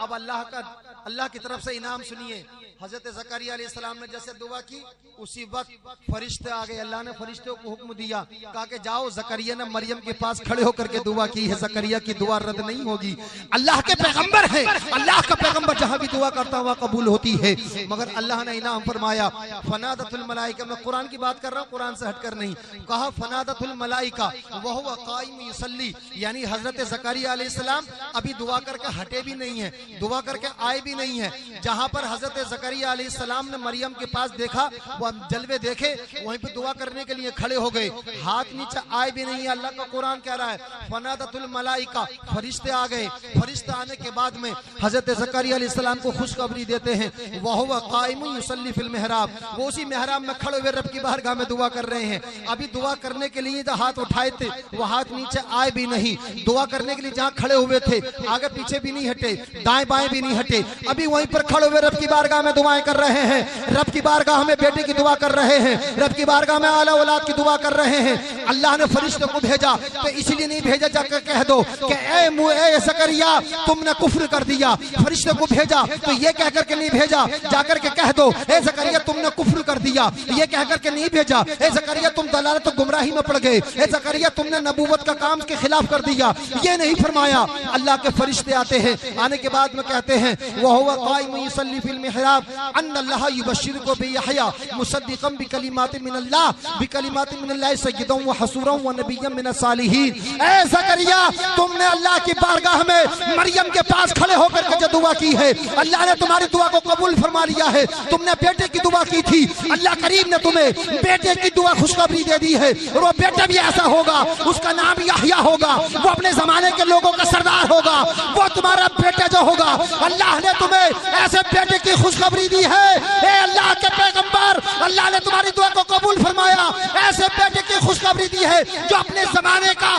अब अल्लाह की तरफ से इनाम सुनिए। हजरत ज़करिया अलैहिस्सलाम ने जैसे दुआ की, उसी वक्त फरिश्ते आ गए। अल्लाह ने फरिश्तों को हुक्म दिया, कहा कि जाओ, ज़करिया ने मरियम के पास खड़े होकर के दुआ की है, ज़करिया की दुआ रद्द नहीं होगी। अल्लाह के पैगंबर है, अल्लाह का पैगंबर जहां भी दुआ करता हुआ कबूल होती है। मगर अल्लाह ने इनाम फरमाया, फनादतुल मलाइका, मैं कुरान की बात कर रहा हूँ, कुरान से हटकर नहीं, कहा फनादतुल मलाइका व हुवा काइम युसल्ली, यानी हजरत ज़करिया अलैहिस्सलाम अभी दुआ करके हटे भी नहीं है, दुआ करके आए भी नहीं है। जहां पर हजरत ज़करिया अलैहिस्सलाम ने मरियम के पास देखा, वो जलवे देखे, वहीं पे दुआ करने के लिए खड़े हो गए, हाथ नीचे आए भी नहीं है। अल्लाह का कुरान कह रहा है फनादतुल मलाइका, फरिश्ते आ गए। फरिश्ते आने के बाद में हजरत ज़करिया अलैहिस्सलाम को खुशखबरी देते हैं, वह हुवा काइम युसल्ली फिल मेहराब, वो उसी मेहराब में खड़े हुए रब की बारगाह में दुआ कर रहे हैं। अभी दुआ करने के लिए जो हाथ उठाए थे वो हाथ नीचे आए भी नहीं, दुआ करने के लिए जहां खड़े हुए थे आगे पीछे भी नहीं हटे, दाएं बाएं भी नहीं हटे, अभी वहीं पर खड़े हुए रब की बारगाह में दुआएं कर रहे हैं। रब की बारगाह में बेटे की दुआ कर रहे हैं, रब की बारगाह में आला औलाद की दुआ कर रहे हैं। अल्लाह ने फरिश्तों को भेजा तो इसलिए नहीं भेजा जाकर कह दो कि ए ज़करिया तुमने कुफ्र कर दिया, फरिश्तों को भेजा तो ये कह करके नहीं भेजा जाकर के कह दो ए ज़करिया तुमने कुफ्र कर दिया, ये कह करके नहीं भेजा ए ज़करिया तुम दलालत तो गुमराही में पड़ गए, ए ज़करिया तुमने नबूवत का काम के खिलाफ कर दिया, ये नहीं फरमाया। अल्लाह के फरिश्ते आते हैं, आने के बाद में कहते हैं वह हुवा काइम युसल्ली फिल मिहराब अन्नल्लाह युबश्शिरुका बियहया मुसद्दिक़न बिकलिमातिन मिनल्लाह बिकलिमातिन मिनल्लाह सय्यिदन व हसूरन व नबिय्यन मिनस सालिहीन। ए ज़करिया तुमने अल्लाह की बारगाह में मरियम के पास खड़े होकर के जो दुआ की है, अल्लाह ने तुम्हारी दुआ को कबूल फरमा लिया है। तुमने बेटे की दुआ की थी, अल्लाह करीम ने तुम्हें बेटे की दुआ खुशखबरी दे दी है, और वो बेटा भी ऐसा होगा, उसका नाम यहया होगा, वो अपने जमाने के लोगों का सरदार होगा, वो तुम्हारा बेटा जो होगा, अल्लाह ने तुम्हें ऐसे बेटे की खुशखबरी दी है। ए अल्लाह के पैगंबर, अल्लाह ने तुम्हारी दुआ को कबूल फरमाया, ऐसे बेटे की खुशखबरी दी है जो अपने जमाने का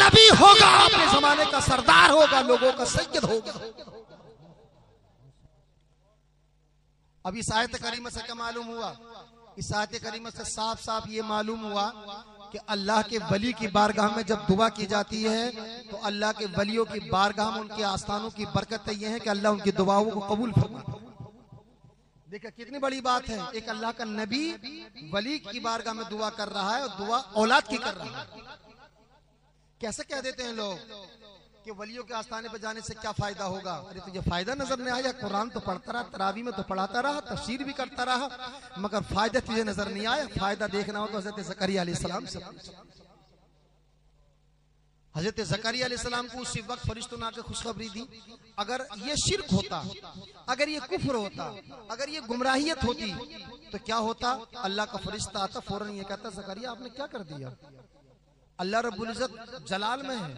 नबी होगा, अपने जमाने का सरदार होगा, लोगों का सैयद होगा। अब इस आयत करीमा से क्या मालूम हुआ? इस आयत करीमा से साफ साफ ये मालूम हुआ कि अल्लाह के वली की बारगाह में जब दुआ की जाती है तो अल्लाह के वलियों की बारगाह में उनके आस्थानों की बरकत ये है कि अल्लाह उनकी दुआओं को कबूल फरमाता है। देखिए कितनी बड़ी बात है, एक अल्लाह का नबी वली की बारगाह में दुआ कर रहा है और दुआ औलाद की कर रहा है। कैसे कह देते हैं लोग कि वलियों के आस्थाने पर जाने से क्या फायदा होगा? अरे तुझे फायदा नजर नहीं आया? कुरान तो पढ़ता रहा, तरावी में तो पढ़ाता रहा, तफसीर भी करता रहा, मगर फायदा तुझे नजर नहीं आया। फायदा देखना हो तो हजरत ज़करिया अलैहिस्सलाम से पूछ। हजरत ज़करिया अलैहिस्सलाम को उसी वक्त फरिश्तों ने आकर खुशखबरी दी। अगर ये शिर्क होता, अगर ये कुफ्र होता, अगर ये गुमराहियत होती तो क्या होता? अल्लाह का फरिश्ता आता, फौरन ये कहता ज़करिया आपने क्या कर दिया? अल्लाह रब्बुल इज्जत जलाल में है,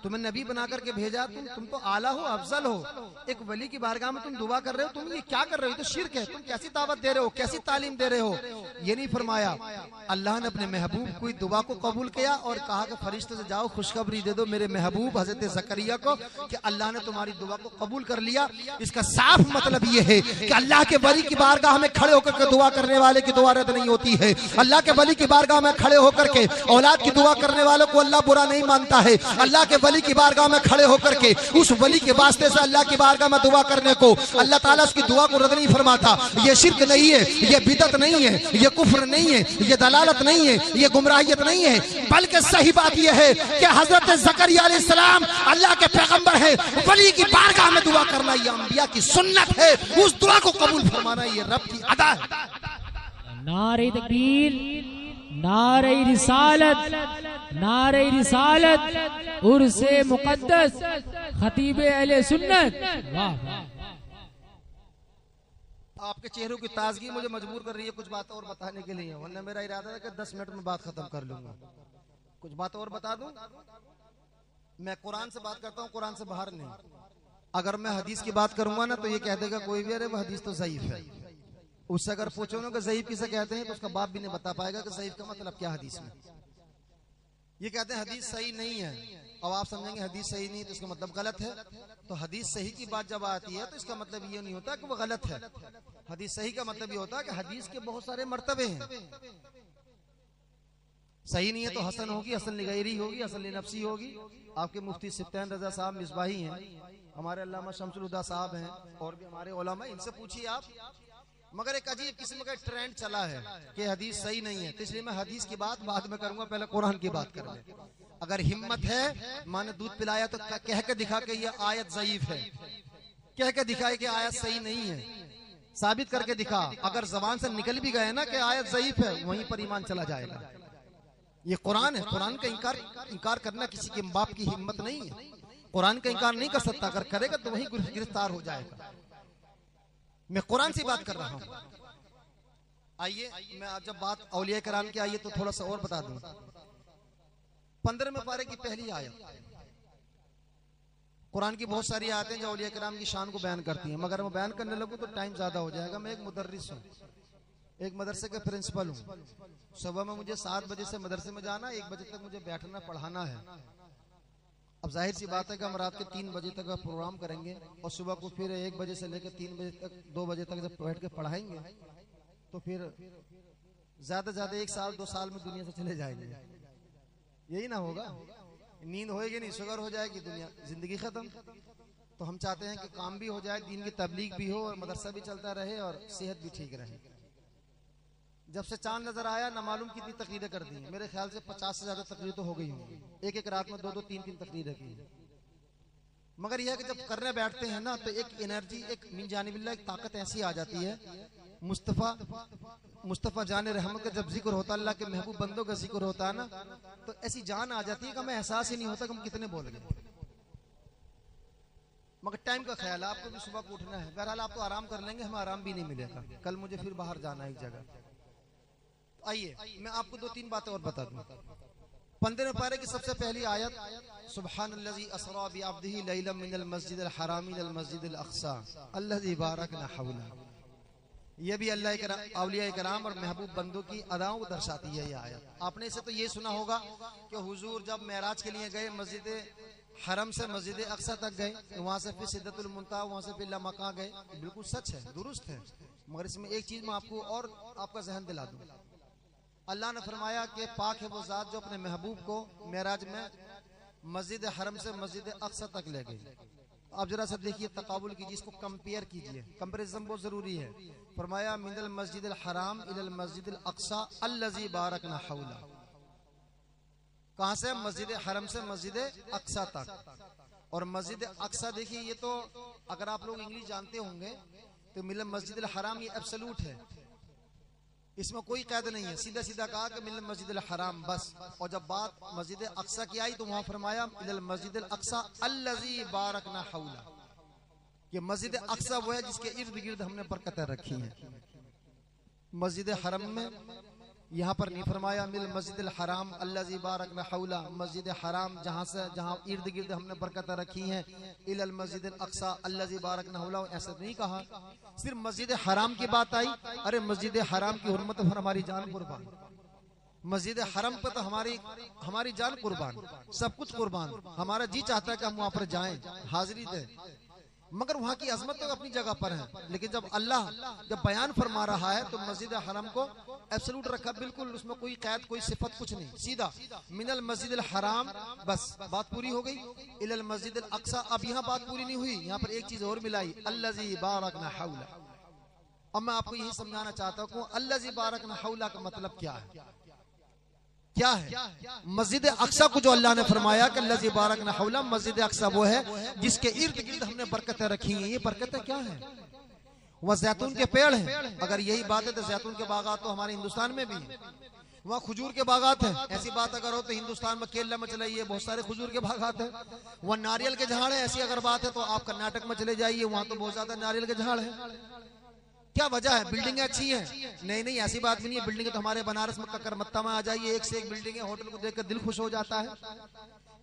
तुम्हें नबी बना करके भेजा, तुम तो आला हो, अफजल हो, एक वली की बारगाह में तुम दुआ कर रहे हो, तुम ये क्या कर रहे हो? ये तो शिर्क है, तुम कैसी दावत दे रहे हो, कैसी तालीम दे रहे हो? ये नहीं फरमाया। अल्लाह ने अपने महबूब की दुआ को कबूल किया और कहा कि फरिश्ते से जाओ खुशखबरी दे दो मेरे महबूब हजरत ज़करिया को कि अल्लाह ने तुम्हारी दुआ को कबूल कर लिया। इसका साफ मतलब ये है कि अल्लाह के वली की बारगाह में खड़े होकर के दुआ करने वाले की दुआ रद्द नहीं होती है। अल्लाह के वली की बारगाह में खड़े होकर के औलाद की दुआ करने वालों को अल्लाह बुरा नहीं मानता है। अल्लाह के वली की बारगाह में खड़े होकर के उस वली के वास्ते से अल्लाह की बारगाह में दुआ करने को अल्लाह ताला उसकी दुआ को रद्द नहीं फरमाता। ये शिर्क नहीं है, ये बिदअत नहीं है, ये कुफ्र नहीं है, ये दलालत नहीं है, ये गुमराहियत नहीं है, बल्कि सही बात यह है कि हजरत ज़करिया अलैहिस्सलाम अल्लाह के पैगंबर है, वली की बारगाह में दुआ करना ये अंबिया की सुन्नत है, उस दुआ को कबूल फरमाना ये रब की अदा है। नारे तकबीर, नारे रिसालत, नारे रिसालत, उर्से मुक़द्दस, खतीबे अहले सुन्नत। वाह। आपके चेहरों की ताजगी मुझे मजबूर कर रही है कुछ बात और बताने के लिए, वरना मेरा इरादा है कि 10 मिनट में बात खत्म कर लूंगा। कुछ बात और बता दूं। मैं कुरान से बात करता हूं, कुरान से बाहर नहीं। अगर मैं हदीस की बात करूंगा ना तो ये कह देगा कोई भी अरे वो हदीस तो ज़ईफ है। उससे अगर पूछो ना कि ज़ईफ किसे कहते हैं तो उसका बाप भी नहीं बता पाएगा कि ज़ईफ का मतलब क्या हदीस में। ये कहते हैं हदीस सही नहीं है, अब आप समझेंगे हदीस सही नहीं तो इसका मतलब गलत है। तो हदीस सही की बात जब आती है तो इसका मतलब ये नहीं होता कि वो गलत है। हदीस सही का मतलब ये होता है कि हदीस के बहुत सारे मर्तबे हैं। सही नहीं है तो हसन होगी, हसन लिगैरी होगी, हसन नफ्सी होगी। आपके मुफ्ती सिफ्तैन रजा साहब मिसबाही हैं, हमारे अल्लामा शमसुल हुदा साहब हैं और भी हमारे उलमा, इनसे पूछिए आप। मगर एक अजीब किस्म का ट्रेंड चला है कि हदीस सही नहीं है, तो इसलिए मैं हदीस की बात बाद में करूंगा, पहले कुरान की बात कर ले। अगर हिम्मत है, माने दूध पिलाया तो कह के दिखा के ये आयत ज़ईफ है, कह के दिखाए कि आयत सही नहीं है, साबित करके दिखा। अगर जबान से निकल भी गए ना कि आयत ज़ईफ है, वहीं पर ईमान चला जाएगा। ये कुरान है, कुरान का इनकार करना किसी के बाप की हिम्मत नहीं है। कुरान का इनकार नहीं कर सकता, अगर करेगा तो वहीं गिरफ्तार हो जाएगा। मैं कुरान से बात कर रहा हूं। आइए मैं आज जब बात औलिया कराम की आइए तो थोड़ा सा और बता दूं। 15वें पारे की पहली आयत, कुरान की बहुत सारी आयतें जो औलिया कराम की शान को बयान करती हैं, मगर मैं बयान करने लगूं तो टाइम ज्यादा हो जाएगा। मैं एक मुदर्रिस हूं, एक मदरसे का प्रिंसिपल हूं। सुबह में मुझे 7 बजे से मदरसे में जाना, 1 बजे तक मुझे बैठना पढ़ाना है। अब जाहिर सी बात है कि हम रात के 3 बजे तक प्रोग्राम करेंगे और सुबह को फिर 1 बजे से लेकर 3 बजे तक 2 बजे तक जब बैठ के पढ़ाएंगे तो फिर ज्यादा ज्यादा 1 साल 2 साल में दुनिया से चले जाएंगे। यही ना होगा, नींद होएगी नहीं, शुगर हो जाएगी, दुनिया जिंदगी खत्म। तो हम चाहते हैं कि काम भी हो जाए, दीन की तबलीग भी हो और मदरसा भी चलता रहे और सेहत भी ठीक रहे। जब से चांद नजर आया ना मालूम कितनी तकरीरें कर दी, मेरे ख्याल से 50 से ज्यादा तकरीर तो हो गई होंगी। एक रात में 2-2 3-3 तकरीरें की। मगर यह है कि जब करने बैठते हैं ना तो एक एनर्जी, एक मिन जानिबिल्लाह एक ताकत ऐसी आ जाती है। मुस्तफा जान रहमत का जब जिक्र होता, अल्लाह के महबूब बंदों का जिक्र होता है ना, तो ऐसी जान आ जाती है कि हमें एहसास ही नहीं होता कि हम कितने बोल गए। मगर टाइम का ख्याल है, आपको भी सुबह को उठना है। बहरहाल आप तो आराम कर लेंगे, हमें आराम भी नहीं मिलेगा। कल मुझे फिर बाहर जाना है एक जगह। आइए मैं आपको 2-3 बातें और बता दूं। 15वें पारे की सबसे पहली आयत, सुब्हानल्लज़ी असरा बिअब्दिही लैलन मिनल मस्जिदिल हराम इलल मस्जिदिल अक़सा अल्लज़ी बारकना हौला। ये भी अल्लाह के औलिया कराम और महबूब बंदों की अदाओं को दर्शाती है ये आयत। आपने इसे तो ये सुना होगा कि हुजूर जब मेराज के लिए गए, मस्जिद हरम से मस्जिद अक़सा तक गए, वहां से फिर सिद्दतुल मुंतहा, वहां से फिर लमका गए। बिल्कुल सच है, दुरुस्त है। मगर इसमें एक चीज मैं आपको और आपका जहन दिला दूं। अल्लाह ने फरमाया कि पाक है वो जात जो अपने महबूब को मेराज में मस्जिद हरम से मस्जिद अक़सा तक ले गई। आप जरा सा देखिए, तकाबुल कीजिए, इसको कंपेयर कीजिए, कंपैरिजन बहुत जरूरी है। फरमाया मिनल मस्जिदिल हराम इलल मस्जिदिल अक़सा अल्लज़ी बारकना हौला। कहां से? मस्जिद हरम से मस्जिद अक़सा तक। और मस्जिद अक़सा देखिए, ये तो अगर आप लोग इंग्लिश जानते होंगे तो मिनल मस्जिदिल हराम ये एब्सोल्यूट है, इसमें कोई कैद नहीं है। सीधा सीधा कहा कि मिनल मस्जिदिल हराम बस। और जब बात मस्जिद अक़सा की आई तो वहां फरमाया मिनल मस्जिदिल अक़सा अल्लज़ी बारकना हौला। कि मस्जिद अक़सा वो है जिसके इर्द गिर्द हमने बरकतें रखी हैं। मस्जिद हरम में यहाँ पर नहीं फरमाया मिल मस्जिदिल हराम अल्लज़ी बारकना हौला, मस्जिद हराम जहाँ इर्द गिर्द हमने बरकतें रखी हैं, इलल मस्जिदिल अक़सा अल्लज़ी बारकना हौला, ऐसा नहीं कहा। सिर्फ मस्जिद हराम की बात आई। अरे मस्जिद हराम की हुर्मत पर हमारी जान कुर्बान, मस्जिद हरम पर तो हमारी जान कुर्बान, सब कुछ कुर्बान। हमारा जी चाहता है कि हम वहां पर जाएं, हाजिरी दें। मगर वहां की अजमत तो अपनी जगह पर है। लेकिन जब अल्लाह जब बयान फरमा रहा है तो मस्जिद हरम को एब्सोल्यूट रखा, बिल्कुल उसमें कोई कैद, कोई सिफत, कुछ नहीं। सीधा मिनल मस्जिदिल हराम बस, बात पूरी हो गई। इलल मस्जिदिल अक़सा, अब यहाँ बात पूरी नहीं हुई, यहाँ पर एक चीज और मिलाई, अल्लज़ी बारकना हौला। अब मैं आपको यही समझाना चाहता हूँ अल्लज़ी बारकना हौला का मतलब क्या है। क्या है मस्जिद अक़सा को जो अल्लाह ने फरमाया कि अल्लज़ी बारकना हौला, मस्जिद अक़सा वो है जिसके इर्द गिर्द हमने बरकतें रखी हैं। ये बरकतें क्या है? वह जैतून के पेड़ हैं। अगर यही बात है तो जैतून के बागात तो हमारे हिंदुस्तान में भी है। वहाँ खजूर के बागात हैं। ऐसी बात अगर हो तो हिंदुस्तान में केरला में चलाइए, बहुत सारे खजूर के बागात हैं। वहाँ नारियल के झाड़ है। ऐसी अगर बात है तो आप कर्नाटक में चले जाइए, वहाँ तो बहुत ज्यादा नारियल के झाड़ है। क्या वजह है? बिल्डिंगें अच्छी हैं? नहीं, ऐसी बात भी नहीं है। बिल्डिंगें तो हमारे बनारस में ककरमत्ता में आ जाइए, एक से एक बिल्डिंग है, होटल को देखकर दिल खुश हो जाता है।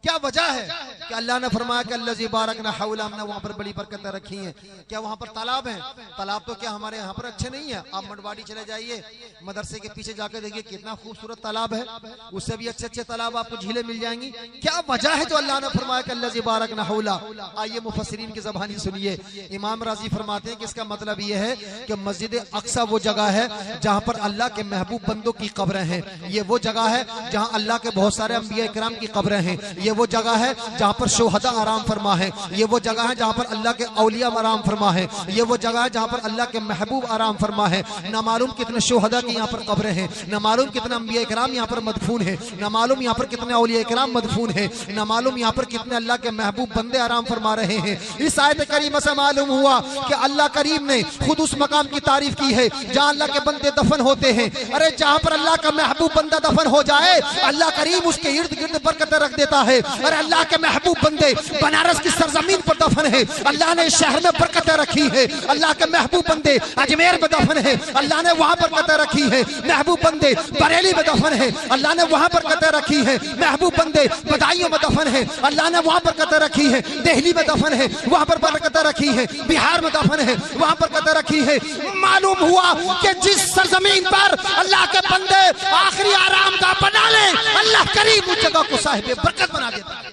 क्या वजह है कि अल्लाह ने फरमाया कि अल्लज़ी बारकना हौला, हमने वहां पर बड़ी बरकतें रखी हैं। क्या वहां पर तालाब हैं? तालाब तो क्या हमारे यहाँ पर अच्छे नहीं है। आप मंडवाड़ी चले जाइए, मदरसे के पीछे जाकर देखिए कितना खूबसूरत तालाब है, उससे भी अच्छे अच्छे तालाब आपको झीलें मिल जाएंगी। क्या वजह है जो अल्लाह ने फरमाया कि अल्लज़ी बारकना हौला? आइए मुफस्सिरीन की ज़बानी सुनिए। इमाम राज़ी फरमाते हैं कि इसका मतलब यह है कि मस्जिद अक़सा वो जगह है जहाँ पर अल्लाह के महबूब बंदों की कब्रें हैं। ये वो जगह है जहाँ अल्लाह के बहुत सारे अंबिया इकराम की कब्रें हैं। ये वो जगह है जहाँ पर शोहदा आराम फरमा है, ये वो जगह है जहाँ पर अल्लाह के औलिया आराम फरमा है, ये वो जगह है जहाँ पर अल्लाह के महबूब आराम फरमा है। ना मालूम कितने शोहदा की यहाँ पर कब्रें हैं, ना मालूम कितने अंबिया इकराम यहाँ पर मदफून है, ना मालूम यहाँ पर कितने औलिया इकराम मदफून है, ना मालूम यहाँ पर कितने अल्लाह के महबूब बंदे आराम फरमा रहे हैं। इस आयत करीम से मालूम हुआ कि अल्लाह करीम ने खुद उस मकाम की तारीफ की है जहाँ अल्लाह के बंदे दफन होते हैं। अरे जहाँ पर अल्लाह का महबूब बंदा दफन हो जाए अल्लाह करीम उसके इर्द गिर्द बरकतें रख देता है। अरे अल्लाह के महबूब बंदे बनारस की सरजमीन पर दफन है, अल्लाह ने शहर में बरकतें रखी है। अल्लाह के महबूब बंदे अजमेर में दफन है, अल्लाह ने वहां बरकतें रखी है। महबूब बंदे बरेली में दफन है, अल्लाह ने वहां बरकतें रखी है। महबूब बंदे बदायूं में दफन है, अल्लाह ने वहां बरकतें रखी है। दिल्ली में दफन है, वहां पर बरकतें रखी है। बिहार में दफन है, वहां पर बरकतें रखी है। मालूम हुआ कि जिस सरजमीन पर अल्लाह के बंदे आखिरी आराम का बना ले अल्लाह करीम उस जगह को साहिब बरकत बना देता है।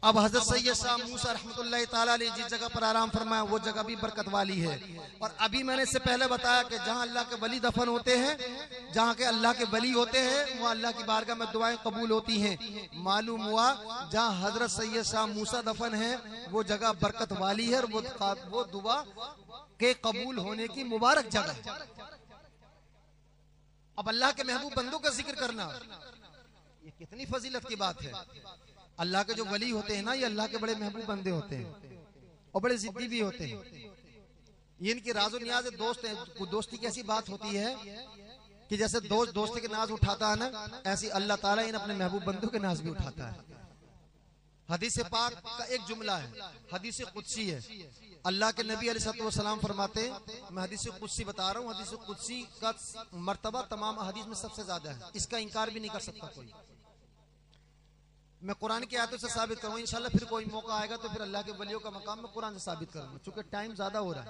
अब हजरत सैयद शाह मूसा रहमतुल्लाह ताला अलैह जिस जगह पर आराम फरमाया वो जगह भी बरकत वाली है। और अभी मैंने इससे पहले बताया कि जहाँ अल्लाह के वली दफन होते हैं, जहाँ के अल्लाह के वली होते हैं, वो अल्लाह की बारगाह में दुआएं कबूल होती हैं। मालूम हुआ जहाँ हजरत सैयद शाह मूसा दफन है वो जगह बरकत वाली है और वो दुआ के कबूल होने की मुबारक जगह है। अब अल्लाह के महबूब बंदों का जिक्र करना ये कितनी फजीलत की बात है। अल्लाह के जो वली होते हैं ना, ये अल्लाह के बड़े महबूब बंदे होते हैं और बड़े जिद्दी भी होते हैं। ये इनकी राजो नियाज दोस्त हैं। दोस्ती की ऐसी बात होती है कि जैसे दोस्त दोस्ती के नाज उठाता है ना, ऐसी अल्लाह ताला इन अपने महबूब बंदों के नाज भी उठाता है। हदीस पाक का एक जुमला है, हदीस कुदसी है। अल्लाह के नबी अलैहिस्सलाम फरमाते हैं, मैं हदीस कुदसी बता रहा हूँ, हदीस कुदसी का मर्तबा तमाम हदीस में सबसे ज्यादा है, इसका इनकार भी नहीं कर सकता कोई। मैं कुरान की आयतों से साबित करूंगा इंशाल्लाह, फिर कोई मौका आएगा तो फिर अल्लाह के वलियों का मकाम मैं कुरान से साबित करूंगा, चूंकि टाइम ज्यादा हो रहा है।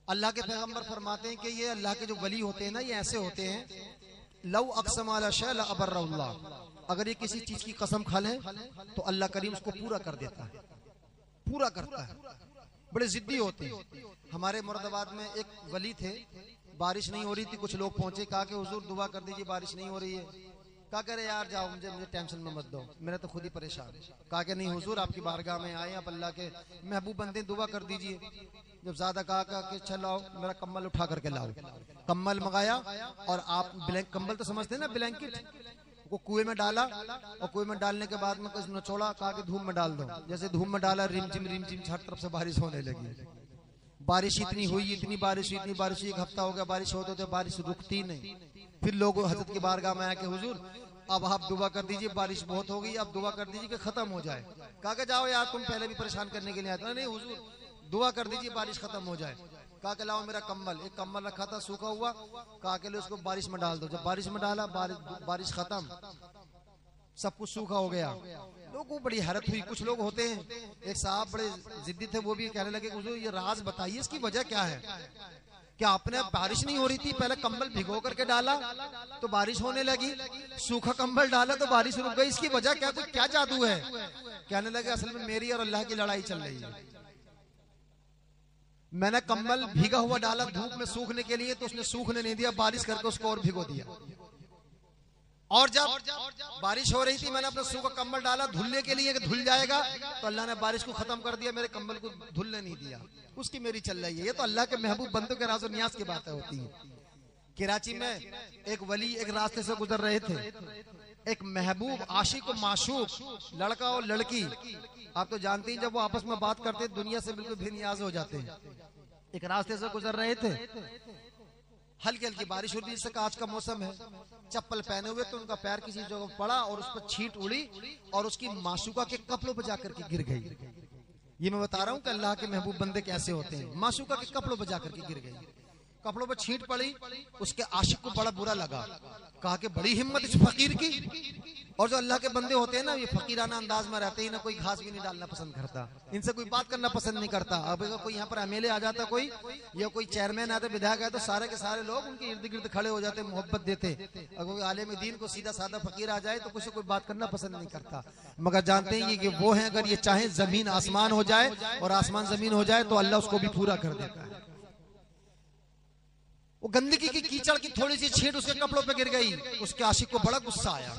अल्लाह के पैगंबर फरमाते हैं कि ये अल्लाह के जो वली होते हैं ना, ये ऐसे होते हैं लव अक़सम अला शै लअबर्रहुल्लाह, अगर ये किसी चीज की कसम खा लें तो अल्लाह करीम उसको पूरा कर देता है, पूरा करता है। बड़े जिद्दी होते हैं। हमारे मुरादाबाद में एक वली थे, बारिश नहीं हो रही थी, कुछ लोग पहुंचे, कहा कि हुजूर दुआ कर दीजिए बारिश नहीं हो रही है। कहा करे यार जाओ, मुझे टेंशन में मत दो, मेरा तो खुद ही परेशान। कहा कि नहीं हुजूर आपकी बारगाह में आए, आप अल्लाह के महबूब बंदे, दुआ कर दीजिए। जब ज्यादा कहा कि चलाओ मेरा कम्बल उठा करके लाओ, कम्बल मंगाया और आप कम्बल तो समझते हैं ना, ब्लैंकेट को कुएं में डाला और कुएं में डालने के बाद में कुछ नचोड़ा, कहा कि धूप में डाल दो। जैसे धूप में डाला रिमझिम हर तरफ से बारिश होने लगी। बारिश इतनी हुई, इतनी बारिश हुई, इतनी बारिश हुई, एक हफ्ता हो गया बारिश होते होते बारिश रुकती नहीं। फिर लोग हजरत की बारगाह में आया कि हुजूर अब आप दुआ कर दीजिए, बारिश बहुत हो गई, अब दुआ कर दीजिए कि खत्म हो जाए। कहा कि जाओ यार तुम पहले भी परेशान करने के लिए आए थे। नहीं हुजूर दुआ कर दीजिए बारिश खत्म हो जाए। कहा कि लाओ मेरा कम्बल, एक कम्बल रखा था सूखा हुआ, कहा कि उसको बारिश में डाल दो। जब बारिश में डाला बारिश खत्म, सब कुछ सूखा हो गया। लोगों को बड़ी हैरत हुई। कुछ लोग होते हैं, एक साहब बड़े जिद्दी थे, वो भी कहने लगे हुजूर ये राज बताइए, इसकी वजह क्या है? क्या आपने बारिश नहीं हो रही थी, पहले कंबल भिगो करके डाला तो बारिश होने लगी, सूखा कंबल डाला तो बारिश रुक गई, इसकी वजह क्या, कुछ क्या जादू है? कहने लगे असल में मेरी और अल्लाह की लड़ाई चल रही है। मैंने कंबल भीगा हुआ डाला धूप में सूखने के लिए, तो उसने सूखने नहीं दिया, बारिश करके उसको और भिगो दिया। और जब बारिश हो रही थी मैंने अपना सूखा कंबल डाला धुलने के लिए कि धुल जाएगा, तो अल्लाह ने बारिश को खत्म कर दिया, मेरे कंबल को धुलने नहीं दिया, उसकी मेरी चल रही है। ये तो अल्लाह के महबूब बंदों के राज़ो नियाज़ की बातें होती है। कराची में एक वली एक रास्ते से गुजर रहे थे, एक महबूब आशिक और माशूक लड़का और लड़की, आप तो जानते हैं जब वो आपस में बात करते दुनिया से बिल्कुल बेनियाज हो जाते हैं। एक रास्ते से गुजर रहे थे, हल्की हल्की बारिश हो रही, जैसे आज का मौसम है, चप्पल पहने हुए तो उनका पैर किसी जगह पड़ा और उस पर छींट उड़ी और उसकी माशूका के कपड़ों पर जाकर के गिर गई। ये मैं बता रहा हूँ कि अल्लाह के महबूब बंदे कैसे होते हैं। माशूका के कपड़ों पर जाकर के गिर गई, कपड़ों पर छींट पड़ी, उसके आशिक को बड़ा बुरा लगा, कहा कि बड़ी हिम्मत इस फकीर की। और जो अल्लाह के बंदे होते हैं ना, ये फकीराना अंदाज में रहते हैं ना, कोई घास भी नहीं डालना पसंद करता, इनसे कोई बात करना पसंद नहीं करता। अब अगर कोई यहाँ पर एमएलए आ जाता कोई या कोई चेयरमैन आता, विधायक आए, तो सारे के सारे लोग उनके इर्द गिर्द खड़े हो जाते, मोहब्बत देते। अगर कोई आलिम दीन को सीधा साधा फकीर आ जाए तो कुछ कोई बात करना पसंद नहीं करता, मगर जानते हैं कि वो है अगर ये चाहे जमीन आसमान हो जाए और आसमान जमीन हो जाए तो अल्लाह उसको भी पूरा कर देता है। वो गंदगी की कीचड़ की थोड़ी सी छींट उसके कपड़ों पे गिर गई। उसके आशिक को बड़ा गुस्सा आया।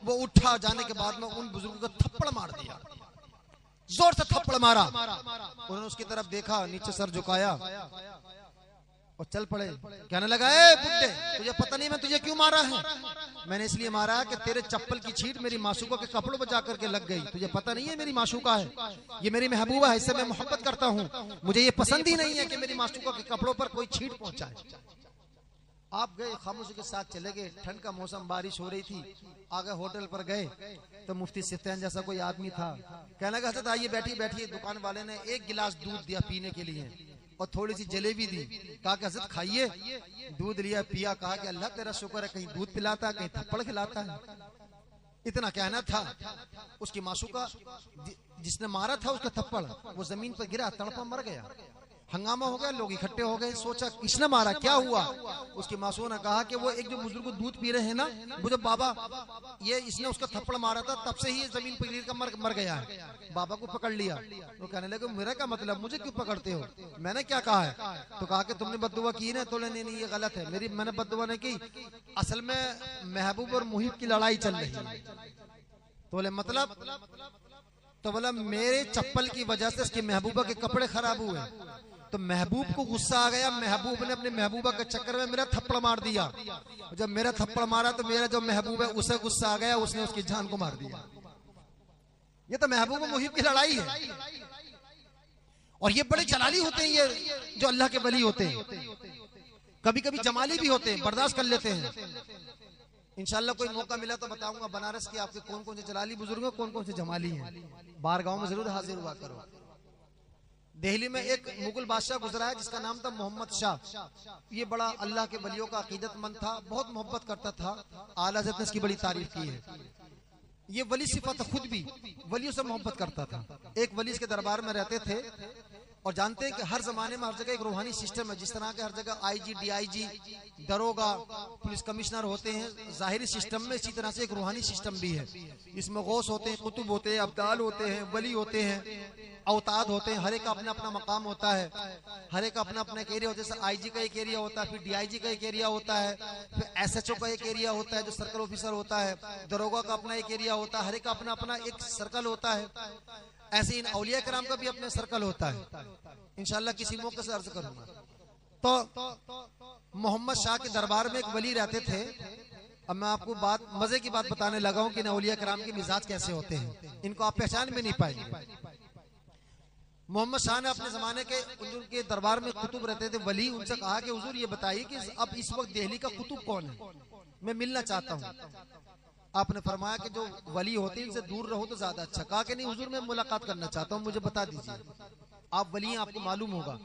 वो उठा, जाने के बाद में उन बुजुर्गों को थप्पड़ मार दिया, जोर से थप्पड़ मारा। उन्होंने उसकी तरफ देखा, नीचे सर झुकाया और चल पड़े। कहने लगा, ए बुड्ढे, तुझे पता नहीं मैं तुझे क्यों मारा है? मैंने इसलिए मारा है कि तेरे चप्पल की छींट मेरी मासूका के कपड़ों पर जाकर के लग गई। तुझे पता नहीं है मेरी मासूका है, ये मेरी महबूबा है, इससे मैं मोहब्बत करता हूँ। मुझे ये पसंद ही नहीं है कि मेरी मासूका के कपड़ों पर कोई छींट पहुंचाए। आप गए, खामोशी के साथ चले गए। ठंड का मौसम, बारिश हो रही थी। आगे होटल पर गए तो मुफ्ती सिफ्तैन जैसा कोई आदमी था। कहने लगा, हज़रत आइए बैठिए बैठिए। दुकान वाले ने एक गिलास दूध दिया पीने के लिए और थोड़ी सी जलेबी दी। कहा कि हज़रत खाइए। दूध लिया, पिया। कहा कि अल्लाह तेरा शुक्र है, कहीं दूध पिलाता है, कहीं थप्पड़ खिलाता है। इतना कहना था। उसकी मासूका जिसने मारा था उसका थप्पड़, वो जमीन पर गिरा, तड़पा मर गया। हंगामा हो गया, लोग इकट्ठे हो गए। सोचा किसने मारा, क्या हुआ? उसकी मासूम ने कहा कि वो एक जो बुजुर्ग दूध पी रहे हैं ना, वो जो बाबा, ये इसने उसका थप्पड़ मारा था, तब से ही जमीन पर गिर कर मर गया है। बाबा को पकड़ लिया। वो कहने लगे, मेरा क्या मतलब, मुझे क्यों पकड़ते हो? मैंने क्या कहा है? तो कहा कि तुमने बद्दुआ की ना। तो नहीं, ये गलत है, मैंने बद्दुआ नहीं की। असल में महबूब और मुहिब की लड़ाई चल रही है। तो बोले मतलब? तो बोला मेरे चप्पल की वजह से इसकी महबूबा के कपड़े खराब हुए। तो महबूब को गुस्सा आ गया। महबूब ने अपने महबूबा के चक्कर में मेरा थप्पड़ मार दिया। जब मेरा थप्पड़ मारा तो मेरा जो महबूब है उसे गुस्सा आ गया, उसने उसकी जान को मार दिया। ये तो महबूब मुहिब की लड़ाई है। और ये बड़े जलाली होते हैं, ये जो अल्लाह के वली होते हैं। कभी कभी जमाली भी होते हैं, बर्दाश्त कर लेते हैं। इंशाल्लाह कोई मौका मिला तो बताऊंगा बनारस के आपके कौन कौन से जलाली बुजुर्ग हैं, कौन कौन से जमाली हैं। बाहर गांव में जरूर हाजिर हुआ करो। दिल्ली में एक मुगल बादशाह गुजरा है जिसका नाम था मोहम्मद शाह। ये बड़ा अल्लाह के वलियों का अकीदतमंद था, बहुत मोहब्बत करता था। आला हज़रत ने इसकी बड़ी तारीफ की है। ये वली सिफत खुद भी वलियों से मोहब्बत करता था। एक वली इसके दरबार में रहते थे और जानते हैं कि हर जमाने में हर जगह एक रूहानी सिस्टम है। जिस तरह के हर जगह आईजी, डीआईजी, दरोगा, पुलिस कमिश्नर होते हैं जाहिरी सिस्टम में, इसी तरह से एक रूहानी सिस्टम भी है। इसमें गौस होते हैं, कुतुब होते हैं, अब्दाल होते हैं, वली होते हैं, अवताद होते हैं। हर एक का अपना अपना मकाम होता है, हर एक का अपना अपना एक एरिया होता है। जैसे आईजी का एक एरिया होता है, फिर डीआईजी का एक एरिया होता है, फिर एसएचओ का एक एरिया होता है जो सर्कल ऑफिसर होता है, दरोगा का अपना एक एरिया होता है। हर एक का अपना अपना एक सर्कल होता है। ऐसे इन औलिया कराम का भी अपने सर्कल होता है। इंशाल्लाह किसी मौके से अर्ज करूंगा। तो मोहम्मद शाह के दरबार में एक वली रहते थे। अब मैं आपको बात, मजे की बात बताने लगा हूं कि औलिया कराम के मिजाज कैसे होते हैं। इनको आप पहचान में नहीं पाएंगे। मोहम्मद शाह ने अपने जमाने के उनके दरबार में कुतुब रहते थे वली, उनसे कहा कि हुजूर ये बताइए कि अब इस वक्त दिल्ली का कुतुब कौन है, मैं मिलना चाहता हूँ। आपने फरमाया कि जो वली होते हैं इनसे दूर रहो तो ज्यादा अच्छा। कहा कि नहीं हुजूर मैं मुलाकात करना चाहता हूँ, मुझे बता दीजिए, आप वली हैं, आपको मालूम होगा।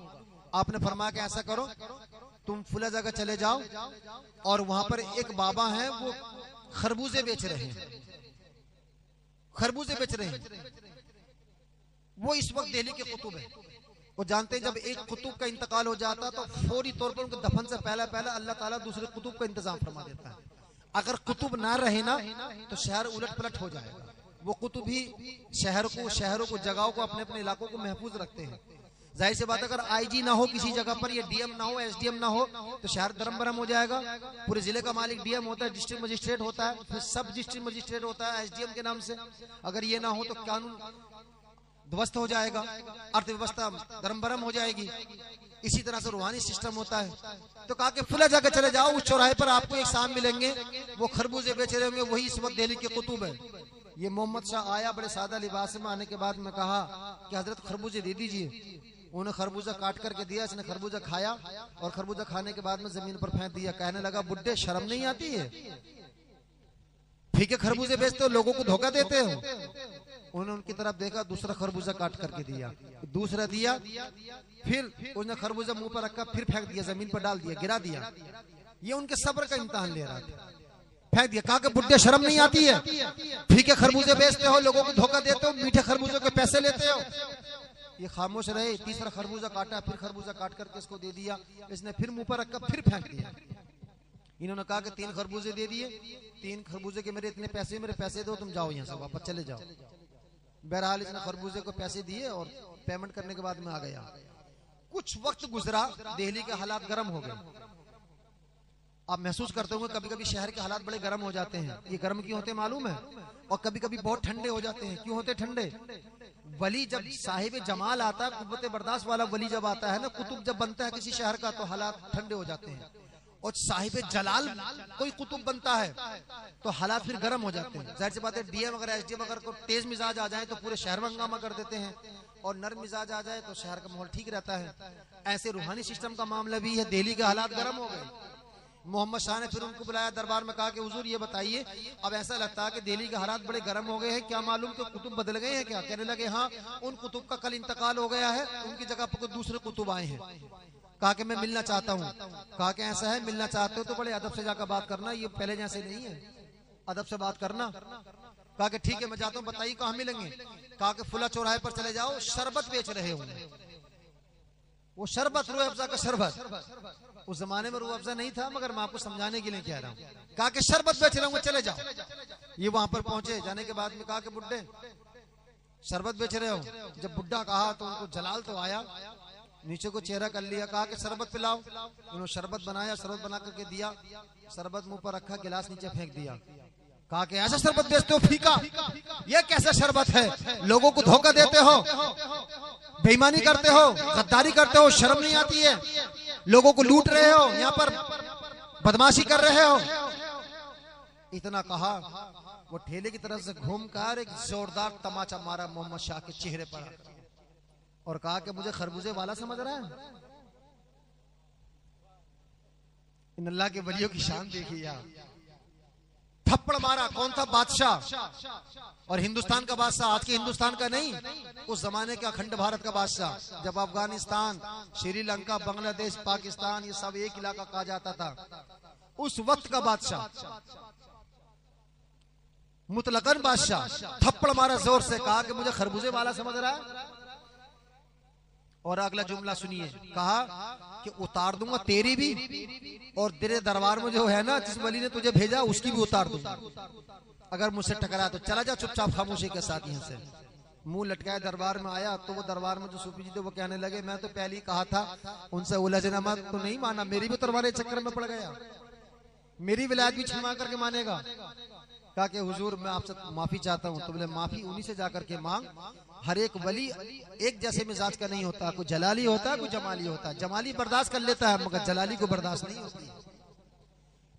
आपने फरमाया कि ऐसा करो, तुम फुला जगह चले जाओ और वहां पर एक बाबा हैं, वो खरबूजे बेच रहे हैं, खरबूजे बेच रहे हैं। वो इस वक्त दिल्ली के कुतुब है। वो जानते हैं जब एक कुतुब का इंतकाल हो जाता तो फौरी तौर पर उनके दफन से पहले पहले अल्लाह ताला दूसरे कुतुब का इंतजाम फरमा देता है। अगर कुतुब ना रहे ना तो शहर उलट पलट हो जाएगा। वो कुतुब ही शहरों को जगहों को अपने अपने इलाकों को महफूज रखते हैं। जाहिर सी बात, अगर आईजी ना हो किसी जगह पर, या डीएम ना हो, एसडीएम ना हो, तो शहर दरम बरम हो जाएगा। पूरे जिले का मालिक डीएम होता है, डिस्ट्रिक्ट मजिस्ट्रेट होता है, फिर सब डिस्ट्रिक्ट मजिस्ट्रेट होता है एसडीएम के नाम से। अगर ये ना हो तो कानून ध्वस्त हो जाएगा, अर्थव्यवस्था दरम बरम हो जाएगी। इसी तरह से रूहानी सिस्टम होता है। तो कहा कि फुला जाकर चले जाओ, उस चौराहे पर आपको एक शाम मिलेंगे, वो खरबूजे बेच रहे होंगे, वही इस वक्त दिल्ली के कुतुब है। ये मोहम्मद शाह आया बड़े सादा लिबास में। आने के बाद में कहा कि हजरत खरबूजे दे दीजिए। उन्हें खरबूजा काट करके दिया, इसने खरबूजा खाया और खरबूजा खाने के बाद में जमीन पर फेंक दिया। कहने लगा, बुड्ढे शर्म नहीं आती है, फीके खरबूजे बेचते हो, लोगों को धोखा देते हो। उन्होंने उनकी तरफ देखा, दूसरा खरबूजा काट करके दिया, दूसरा दिया, फिर उसने खरबूजा मुंह पर रखा, फिर फेंक दिया, जमीन पर डाल दिया, गिरा दिया। ये उनके सब्र का इम्तिहान ले रहा था। फेंक दिया। कहा कि बुड्ढे शर्म नहीं आती है, फीके खरबूजे बेचते हो, लोगों को धोखा देते हो, मीठे खरबूजों के पैसे लेते हो। ये खामोश रहे। तीसरा खरबूजा काटा, फिर खरबूजा काट करके इसको दे दिया। इसने फिर मुंह पर रखा, फिर फेंक दिया। इन्होंने कहा कि 3 खरबूजे दे दिए, 3 खरबूजे के मेरे इतने पैसे, मेरे पैसे दो, तुम जाओ यहाँ से, वापस चले जाओ। बहरहाल इसने खरबूजे को पैसे दिए और पेमेंट करने के बाद में आ गया। कुछ वक्त गुजरा, दिल्ली के हालात गर्म हो गए। आप महसूस करते होंगे कभी कभी शहर के हालात बड़े गर्म हो जाते हैं। ये गर्म क्यों होते मालूम है? और कभी कभी बहुत ठंडे हो जाते हैं। क्यों होते ठंडे? वली जब साहिब जमाल आता है, कुव्वत बर्दाश्त वाला वली जब आता है ना, कुतुब जब बनता है किसी शहर का, तो हालात ठंडे हो जाते हैं। और साहिब जलाल कोई कुतुब बनता है तो हालात फिर गर्म हो जाते हैं। जाहिर सी बात है, डीएम अगर एसडीएम अगर को तेज मिजाज आ जाए तो पूरे शहर में हंगामा कर देते हैं, और नर्म मिजाज आ जाए तो शहर का माहौल ठीक रहता है। ऐसे रूहानी सिस्टम का मामला भी है। दिल्ली के हालात गर्म हो गए। मोहम्मद शाह ने फिर उनको बुलाया दरबार में, कहा कि हुजूर ये बताइए, अब ऐसा लगता है कि दिल्ली के हालात बड़े गर्म हो गए हैं, क्या मालूम कि कुतुब बदल गए हैं क्या? कहने लगे हाँ, उन कुतुब का कल इंतकाल हो गया है, उनकी जगह पर दूसरे कुतुब आए हैं। कहा कि मैं मिलना चाहता हूँ। कहा कि ऐसा है, मिलना चाहते हो तो बड़े अदब से जाकर बात करना, ये पहले जैसे नहीं है, अदब से बात करना। कहा कि ठीक है मैं जाता हूँ, बताइए कहाँ मिलेंगे? कहा कि फुला चौराहे पर चले जाओ, शरबत बेच रहे होंगे। वो शरबत, रूह अफ़ज़ा का शरबत। उस जमाने में रूह अफ़ज़ा नहीं था, मगर मैं आपको समझाने के लिए कह रहा हूँ। कहा कि शरबत बेच रहे होंगे, चले जाओ। ये वहां पर पहुंचे। जाने के बाद में कहा कि बुड्ढे शरबत बेच रहे हो? जब बुड्ढा कहा तो उनको जलाल तो आया, नीचे को चेहरा कर लिया। कहा कि शरबत पिलाओ। उन्होंने शरबत बनाया, शरबत बना करके दिया, शरबत मुंह पर रखा, गिलास नीचे फेंक दिया। कहा कि ऐसा शरबत बेचते हो फीका? ये कैसा शरबत है? लोगों को धोखा देते हो, बेईमानी करते हो, गद्दारी करते हो, शर्म नहीं आती है? लोगों को लूट रहे हो, यहाँ पर बदमाशी कर रहे हो। इतना कहा, वो ठेले की तरफ से घूमकर एक जोरदार तमाचा मारा मोहम्मद शाह के चेहरे पर और कहा कि मुझे खरबूजे वाला समझ रहा है? इन अल्लाह के वलियों की शान देखिए यार। थप्पड़ मारा। कौन था? बादशाह। और हिंदुस्तान का बादशाह, आज के हिंदुस्तान का नहीं, उस जमाने का अखंड भारत का बादशाह। जब अफगानिस्तान, श्रीलंका, बांग्लादेश, पाकिस्तान ये सब एक इलाका कहा जाता था, उस वक्त का बादशाह, मुतलकन बादशाह, थप्पड़ मारा जोर से। कहा कि मुझे खरबूजे वाला समझ रहा है? और अगला जुमला सुनिए। कहा कि उतार दूंगा तेरी भी, और तेरे दरबार में जो है ना, जिस वली ने तुझे भेजा उसकी भी उतार दूंगा। अगर मुझसे टकरा तो चला जा चुपचाप खामोशी के साथ यहाँ से। मुंह लटकाए दरबार में आया तो वो दरबार में जो सूफी जी थे वो कहने लगे, मैं तो पहले ही कहा था उनसे उलझना मत, तो नहीं माना, मेरी भी तुम्हारे चक्कर में पड़ गया, मेरी विलायत भी छिमा करके मानेगा। कहा कि हुजूर मैं आपसे माफी चाहता हूँ। तो बोले माफी उन्हीं से जाकर के मांग। हर एक वली एक जैसे मिजाज का नहीं होता, कोई जलाली होता है, कोई जमाली होता है। जमाली बर्दाश्त कर लेता है, मगर जलाली को बर्दाश्त नहीं होती।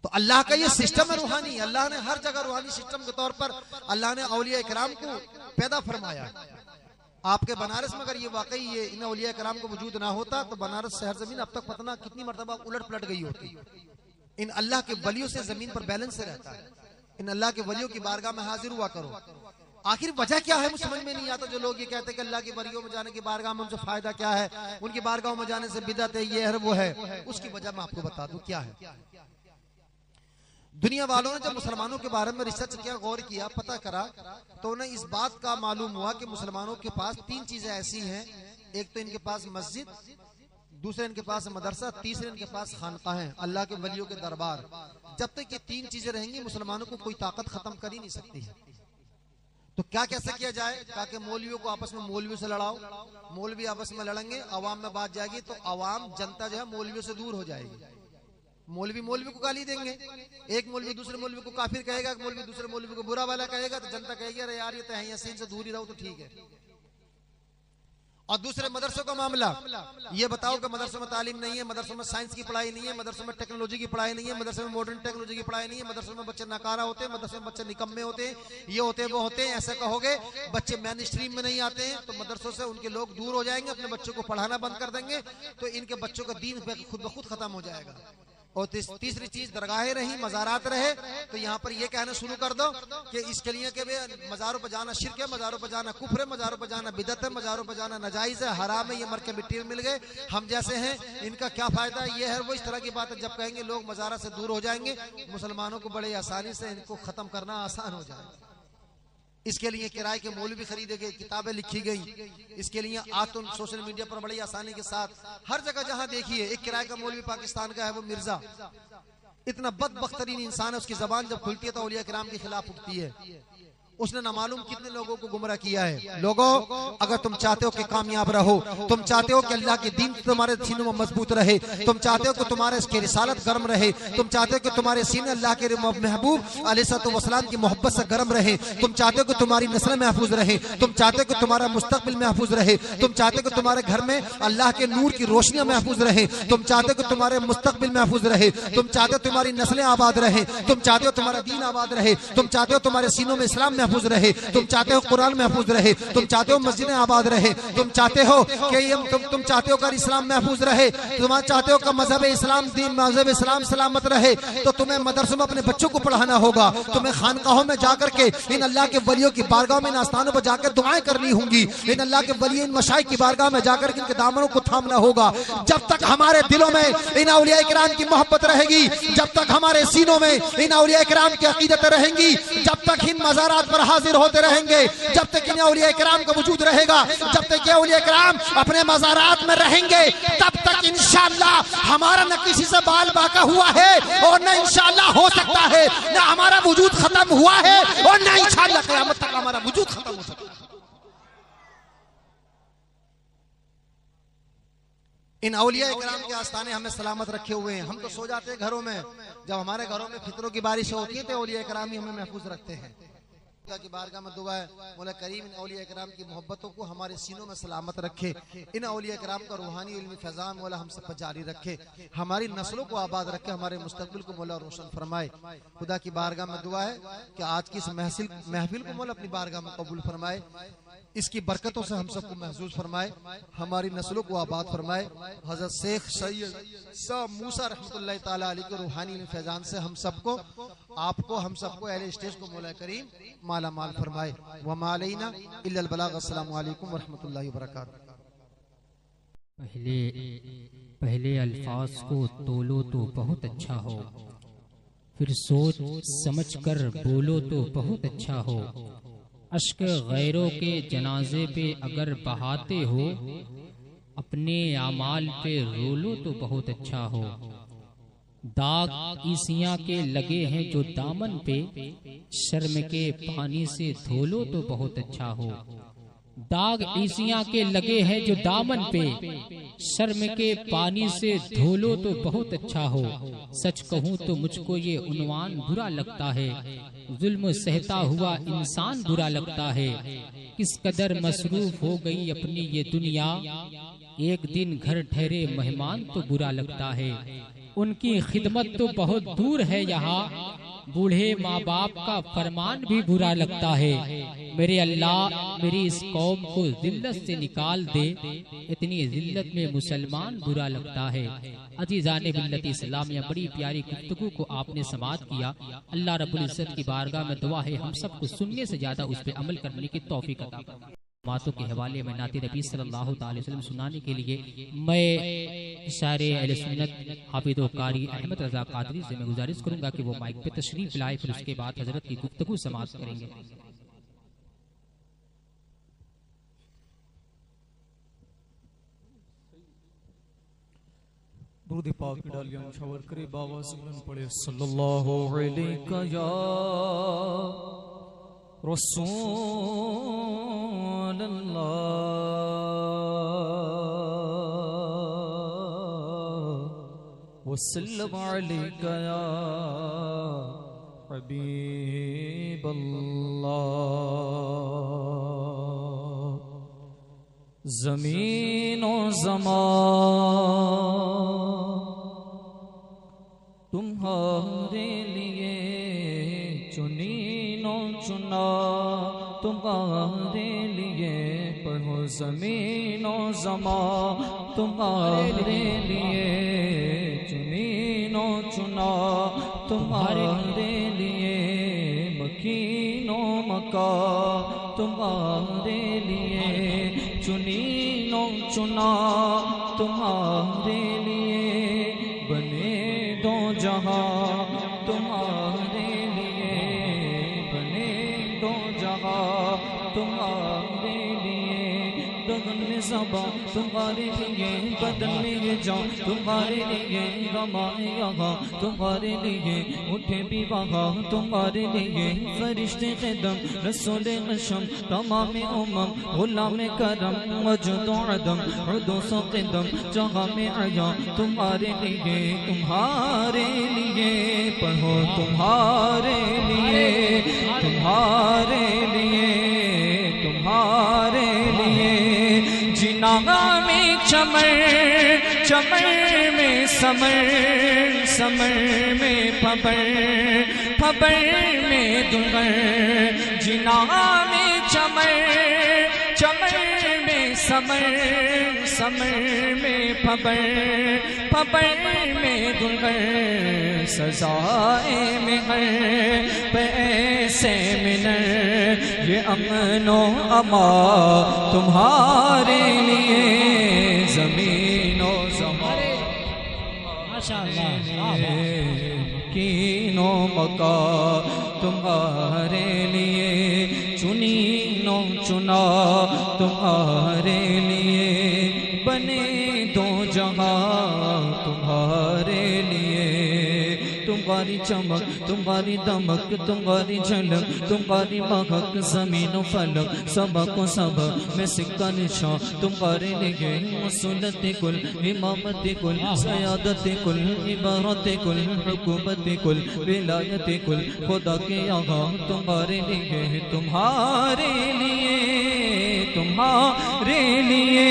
तो अल्लाह का ये सिस्टम है रूहानी। अल्लाह ने हर जगह रूहानी सिस्टम के तौर पर अल्लाह ने औलिया इकराम को पैदा फरमाया। आपके बनारस में अगर ये वाकई ये इन औलिया इकराम को वजूद ना होता तो बनारस शहर जमीन अब तक पता कितनी मरतबा उलट पलट गई होती। इन अल्लाह के वलियों से जमीन पर बैलेंस से रहता है। इन अल्लाह के वलियों की बारगाह में हाजिर हुआ करो। आखिर वजह क्या है, मुझे समझ में नहीं आता। जो लोग ये कहते हैं कि अल्लाह की वलियों में जाने की बारगाह में उनसे फायदा क्या है, उनकी बारगाह में जाने से बिदअत है, ये है वो है, उसकी वजह मैं आपको बता दूं क्या है। दुनिया वालों ने जब मुसलमानों के बारे में रिसर्च किया, गौर किया, पता करा, तो उन्हें इस बात का मालूम हुआ कि मुसलमानों के पास तीन चीजें ऐसी हैं। एक तो इनके पास मस्जिद, दूसरे इनके पास मदरसा, तीसरे इनके पास खानकाहें, अल्लाह के वलियों के दरबार। जब तक ये तीन चीजें रहेंगी मुसलमानों को कोई ताकत खत्म कर ही नहीं सकती है। तो क्या कैसे किया जाए? कहा कि मौलवियों को आपस में मौलवियों से लड़ाओ, मौलवी आपस में लड़ेंगे, अवाम में बात जाएगी, तो अवाम जनता जो है मौलवियों से दूर हो जाएगी। मौलवी मौलवी को गाली देंगे, एक मौलवी दूसरे मौलवी को काफिर कहेगा, मौलवी दूसरे मौलवी को बुरा वाला कहेगा, तो जनता कहेगी अरे यार ये तो है, से दूर ही रहो तो ठीक है। और दूसरे मदरसों का मामला, ये बताओ कि मदरसों में तालीम नहीं है, मदरसों में साइंस की पढ़ाई नहीं है, मदरसों में टेक्नोलॉजी की पढ़ाई नहीं है, मदरसों में मॉडर्न टेक्नोलॉजी की पढ़ाई नहीं है, मदरसों में बच्चे नकारा होते हैं, मदरसों में बच्चे निकम्मे होते हैं, ये होते हैं वो होते हैं। ऐसा कहोगे बच्चे मेन स्ट्रीम में नहीं आते हैं तो मदरसों से उनके लोग दूर हो जाएंगे, अपने बच्चों को पढ़ाना बंद कर देंगे, तो इनके बच्चों का दीन खुद ब खुद खत्म हो जाएगा। और तीसरी चीज दरगाहें रही, मज़ारात रहे, तो यहाँ पर ये कहना शुरू कर दो कि इसके लिए कि मज़ारों पर जाना शिर्क है, मज़ारों पर जाना कुफ्र है, मज़ारों पर जाना बिदअत है, मज़ारों पर जाना नाजायज है, हराम है, ये मर के मिट्टी में मिल गए, हम जैसे हैं, इनका क्या फायदा है, ये है वो। इस तरह की बात है। जब कहेंगे लोग मज़ारा से दूर हो जाएंगे, मुसलमानों को बड़े आसानी से इनको खत्म करना आसान हो जाएगा। इसके लिए किराए के मौलवी खरीदे गए, किताबें लिखी गई। इसके लिए आज तो सोशल मीडिया पर बड़ी आसानी के साथ हर जगह जहां देखिए एक किराए का मौलवी पाकिस्तान का है, वो मिर्जा, इतना बदबख्तरीन इंसान है, उसकी जबान जब खुलती है तो औलिया किराम के खिलाफ उठती है। उसने ना मालूम कितने लोगों को गुमराह किया है। लोगों, अगर तुम चाहते हो कि कामयाब रहो, तुम चाहते हो कि अल्लाह के दीन तुम्हारे सीनों में मजबूत रहे, तुम चाहते हो कि तुम्हारे इसकी रिसालत गर्म रहे, तुम चाहते हो कि तुम्हारे सीने अल्लाह के महबूब अलैहिस्सलाम की मोहब्बत से गर्म रहे, तुम चाहते हो कि तुम्हारी नस्ल महफूज रहे, तुम चाहते हो कि तुम्हारा मुस्तकबिल महफूज रहे, तुम चाहते हो कि तुम्हारे घर में अल्लाह के नूर की रोशनियां महफूज रहे, तुम चाहते हो कि तुम्हारे मुस्तकबिल महफूज रहे, तुम चाहते हो तुम्हारी नस्लें आबाद रहे, तुम चाहते हो तुम्हारा दीन आबाद रहे, तुम चाहते हो तुम्हारे सीनों में इस्लाम महफूज रहे, तुम चाहते हो कुरान महफूज रहे, तुम चाहते हो मस्जिदें आबाद रहे, तुम चाहते हो कि तुम चाहते हो कि इस्लाम महफूज रहे, तुम चाहते हो कि मजहब इस्लाम सलामत रहे, तो तुम्हें मदरसों में अपने बच्चों को पढ़ाना होगा, तुम्हें खानकाहों में जाकर के इन अल्लाह के वलियों की बारगाह में, इन आस्थानों पर जाकर दुआएं करनी होंगी, इन अल्लाह के वली इन मशाइख की बारगाह में जाकर इनके दामनों को थामना होगा। जब तक हमारे दिलों में इन औलिया इकराम की मोहब्बत रहेगी, जब तक हमारे सीनों में इन औलिया इकराम की अकीदत रहेंगी, जब तक इन मज़ारात पर हाजिर होते रहेंगे, जब तक इन औलिया इकराम का वजूद रहेगा, जब तक ये औलिया इकराम अपने मज़ारात में रहेंगे, तब तक इंशाअल्लाह हमारा न किसी से बाल बाका हुआ है और न इंशाअल्लाह हो सकता है, न हमारा वजूद खत्म हुआ है और न इंशाअल्लाह क़यामत तक हमारा वजूद खत्म हो सकता है। इन औलिया इकराम के आस्थाने हमें सलामत रखे हुए हैं। हम तो सो जाते हैं घरों में, जब हमारे घरों में फितरों की बारिश होती है तो औलिया इकराम ही हमें महफूज रखते हैं। की बारगाह में दुआ है, मौला करीम इन औलिया इकराम की मोहब्बतों को हमारे सीनों में सलामत रखे, इन औलिया इकराम का रूहानी इल्मी फैज़ान मौला हम सब पर जारी रखे, हमारी नस्लों को आबाद रखे, हमारे मुस्तकबिल को मौला रोशन फरमाए। खुदा की बारगाह में दुआ है कि आज की इस महफिल को मौला अपनी बारगाह में कबूल फरमाए, इसकी बरकतों से हम सबको महसूस फरमाए, हमारी नस्लों को आबाद फरमाए। हज़रत शेख सैयद शाह मूसा रहमतुल्लाह ताला अलैह के रूहानी फैज़ान से हम सबको, आपको, हम सबको, अहले स्टेज को मौला करीम माला माल फरमाए। व मा अलैना इल्लल बलाग। अस्सलामु अलैकुम व रहमतुल्लाहि व बरकातहू। पहले अल्फाज को तोलो तो बहुत अच्छा हो, फिर सोच समझ कर बोलो तो बहुत अच्छा हो। अश्क गैरों के जनाजे पे अगर बहाते हो, अपने आमाल पे रोलो तो बहुत अच्छा हो। दाग ईसियां के लगे हैं जो दामन पे, शर्म के पानी से धोलो तो बहुत अच्छा हो। दाग ईसियां के लगे हैं जो दामन पे, शर्म के पानी से धोलो तो बहुत अच्छा हो। सच कहूँ तो मुझको ये उन्वान बुरा लगता है, जुल्म सहता हुआ इंसान बुरा लगता है। किस कदर मसरूफ हो गई अपनी ये दुनिया, एक दिन घर ठहरे मेहमान तो बुरा लगता है। उनकी खिदमत तो बहुत दूर है यहाँ, बूढ़े माँ बाप का फरमान भी बुरा लगता है। मेरे अल्लाह मेरी इस कौम को जिल्लत से निकाल दे, इतनी जिल्लत में मुसलमान बुरा लगता है। अजीज़ाने मिल्लत इस्लामिया, बड़ी प्यारी गुफ्तगू को आपने समाअत किया। अल्लाह रब्बुल इज्जत की बारगाह में दुआ है हम सबको सुनने से ज्यादा उस पर अमल करने की तौफीक अता फरमाए। बातों के हवाले में नाते नबी सल्लल्लाहु अलैहि वसल्लम सुनाने के लिए मैं सारे अहले सुन्नत हाफिज़ व कारी अहमद रज़ा कादरी से मैं गुजारिश करूंगा कि वो माइक पे तशरीफ लाए, फिर उसके बाद हजरत की गुफ्तगू समाअत करेंगे। दुरूद पाक की डालियां निछावर करे, बाबा सुल्तान पढ़े सल्लल्लाहु अलैहि या रसूल अल्लाह वसल्लम अलैका या हबीब अल्लाह। ज़मीनो ज़मान तुम्हारे लिए चुनीनो चुना, तुम्हारे लिए पढ़ो ज़मीनो ज़मान तुम्हारे लिए चुनीनो चुना, तुम्हारे लिए मकीनो मका, तुम्हारे लिए चुनीनो चुना, तुम्हारे लिए बने दो जहां, तुम्हारे लिए बने दो जहां, तुम्हारे लिए गगन ज़बां तुम्हारे लिए, बदन में ये जान तुम्हारे लिए, गमाए यहाँ तुम्हारे लिए, उठे भी वहाँ तुम्हारे लिए, फरिश्ते क़दम रसूल अशम तमाम उमम गुलाम करम वजूद अदम हुदूस क़दम जहाँ में आया तुम्हारे लिए, तुम्हारे लिए पढ़ो तुम्हारे लिए, तुम्हारे लिए, तुम्हारे लिए। जिना में चमर, चमर में समर, समर में फबर, फबर में दुल्हन। जिना में चमर, चमर में समर, समर में फबर, फबर में दुल्हन। सजाए में हर पैसे मिनर, ये अमनो अमा तुम्हारे लिए, ज़मीनो ज़मारे कीनो मका तुम्हारे लिए, चुनी नो चुना तुम्हारे लिए, बने दो जहां तुम्हारे लिए। तुम्हारी चमक तुम्हारी दमक तुम्हारी झलक तुम्हारी महक ज़मीन फलक सबक सब में सिक्का निशान तुम्हारे लिए। मसूलत कुल इमामत कुल सयादत कुल इबारत कुल हुकूमत कुल विलायत कुल खुदा के यहाँ तुम्हारे लिए, तुम्हारे लिए, तुम्हारे लिए,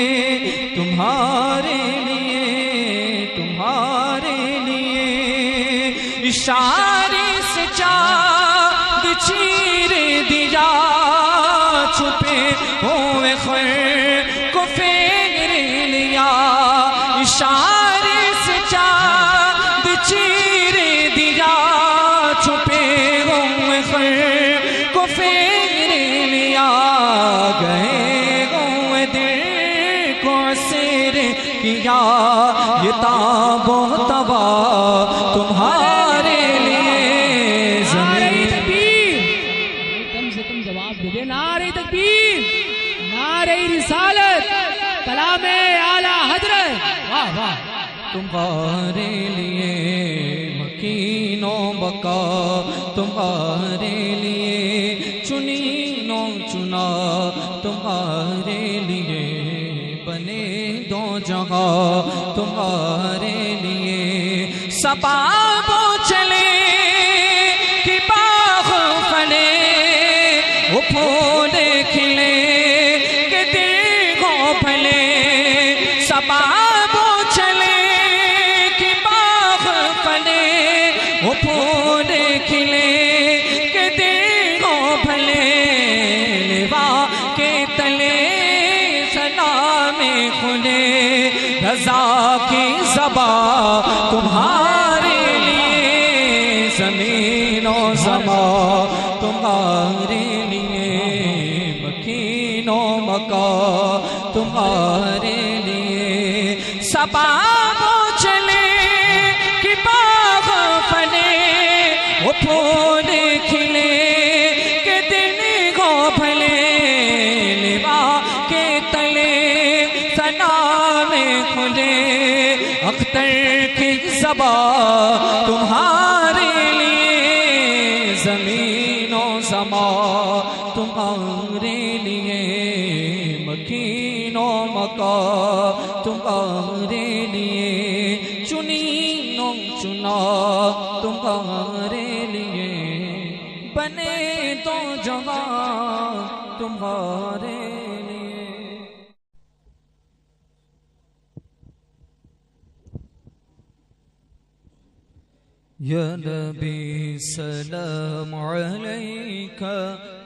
तुम्हारे लिए, तुम्हारे लिए। इशारे से चाँद चीर दिया, छुपे हुए खैर को फेर लिया। इशारे से चाँद चीर दिया, छुपे हुए खैर को फेर लिया। गए हुए दिल को सिर किया, ये ताबो तबा तुम्हारे लिए। नारे तकबीर, कम से कम जवाब दे दे। नारे तकबीर, नारे रिसालत, कलामे आला हजरत। वाह वाह। तुम्हारे लिए मकीनो बका तुम्हारे लिए, चुनी नो चुना तुम्हारे लिए, बने दो जहां तुम्हारे लिए। सबाबो चले कि बाग फले, वो फूल खिले कि दिल को फले। सबाबो चले कि बाग फले, वो फूल खिले कि दिल को फले। लिवा के तले सलामे खुले, रज़ा की ज़बा तुम्हारे लिए। ज़मीनो ज़मा तुम्हारे लिए, मकीनो मका तुम्हारे लिए। सबाबो चले कि बाग फले, वो फूल खिले कि दिन को भले। लिवा के तले सना में खुले, अख्तर की ज़बा तुम्हारे लिए। ज़मीनो ज़मा तुम्हारे लिए, मकीनो मका तुम्हारे लिए, चुनी नो चुना तुम्हारे लिए, बने तो जहां तुम्हारे लिए। या नबी सलाम अलैका,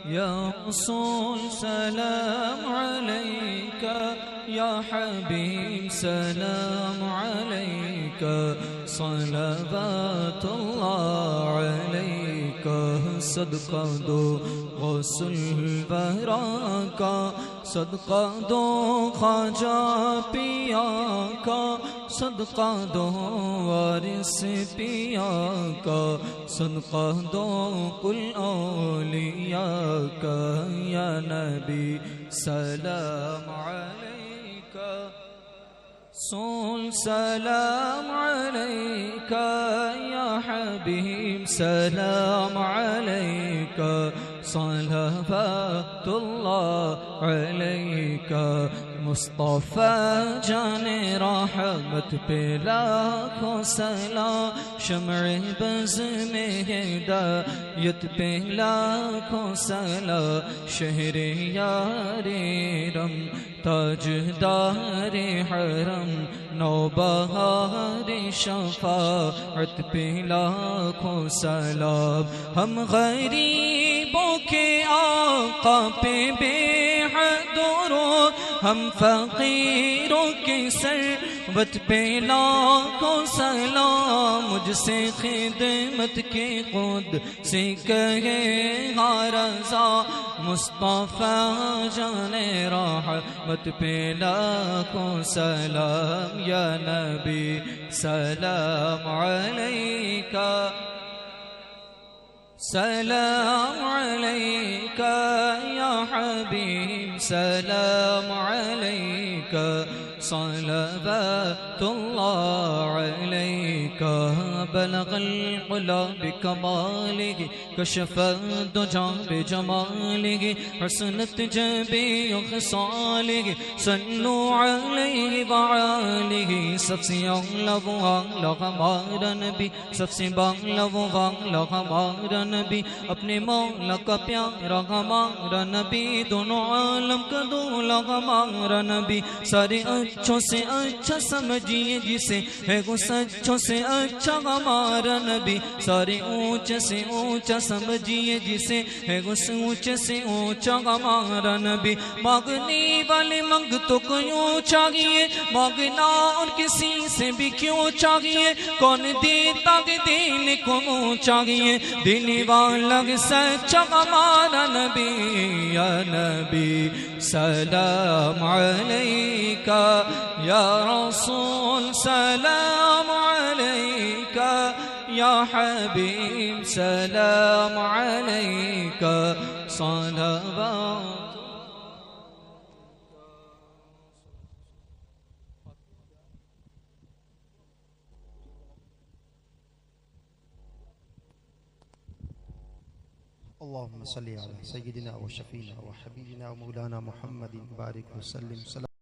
या रसूल सलाम अलैका, या हबीब सलाम अलैका, सलवातुल्लाह अलैका। सदका दो गौसुल वरा का, सदका दो ख्वाजा पिया का, सदका दो वारिस पिया का, सदका दो कुल औलिया का। या नबी सलाम अलैका। रसूल सलाम अलैका या हबीब सलाम अलैका सलवातुल्लाह अलैका मुस्तफ़ा जाने रहमत पे लाखों सलाम शम्अ बज़ में हिदायत पे लाखों सलाम शहरे यारे रम ताजदारे हरम नौबहारे शफाअत पे लाखों सलाम हम गरीबों के आका पे बेहद दुरूद हम फकीरों के सरबत पे लाखों सलाम मुझसे खिदमत के खुद से कहे रज़ा मुस्तफ़ा जाने रहमत पे लाखों सलाम या नबी सलाम अलैका सलाम अलैका या हबीब सलाम अलैका सलवातुल्लाह अलैका बलगल उला बिकमालिहि कशफ़ दुजा बिजमालिहि हसनत जबी खसालिहि सल्लु अलैहि व आलिहि सबसे अग़ला वो आला हमारा नबी सबसे बाला वो आला हमारा नबी अपने मौला का प्यारा हमारा नबी दोनों आलम का दूल्हा हमारा नबी सारे अच्छों से अच्छा समझिए जिसे है वो सच्चों से अच्छा हमारा नबी सारे ऊंचे से ऊंचा समझिए जिसे है वो ऊंचे से ऊंचा हमारा नबी मांगने वाले मंग तो क्यों चाहिए मांगना और किसी से भी क्यों चाहिए कौन देता के देने को मुँह चाहिए देने वाला सच्चा हमारा नबी या नबी सलाम अलैका या रसूल सलाम अलैका या हबीब सलाम अलैका सलवात अल्लाहुम्मा सल्ली अला सय्यिदिना व शफीना व हबीबिना व मौलाना मुहम्मदिन बारिक व सल्लिम।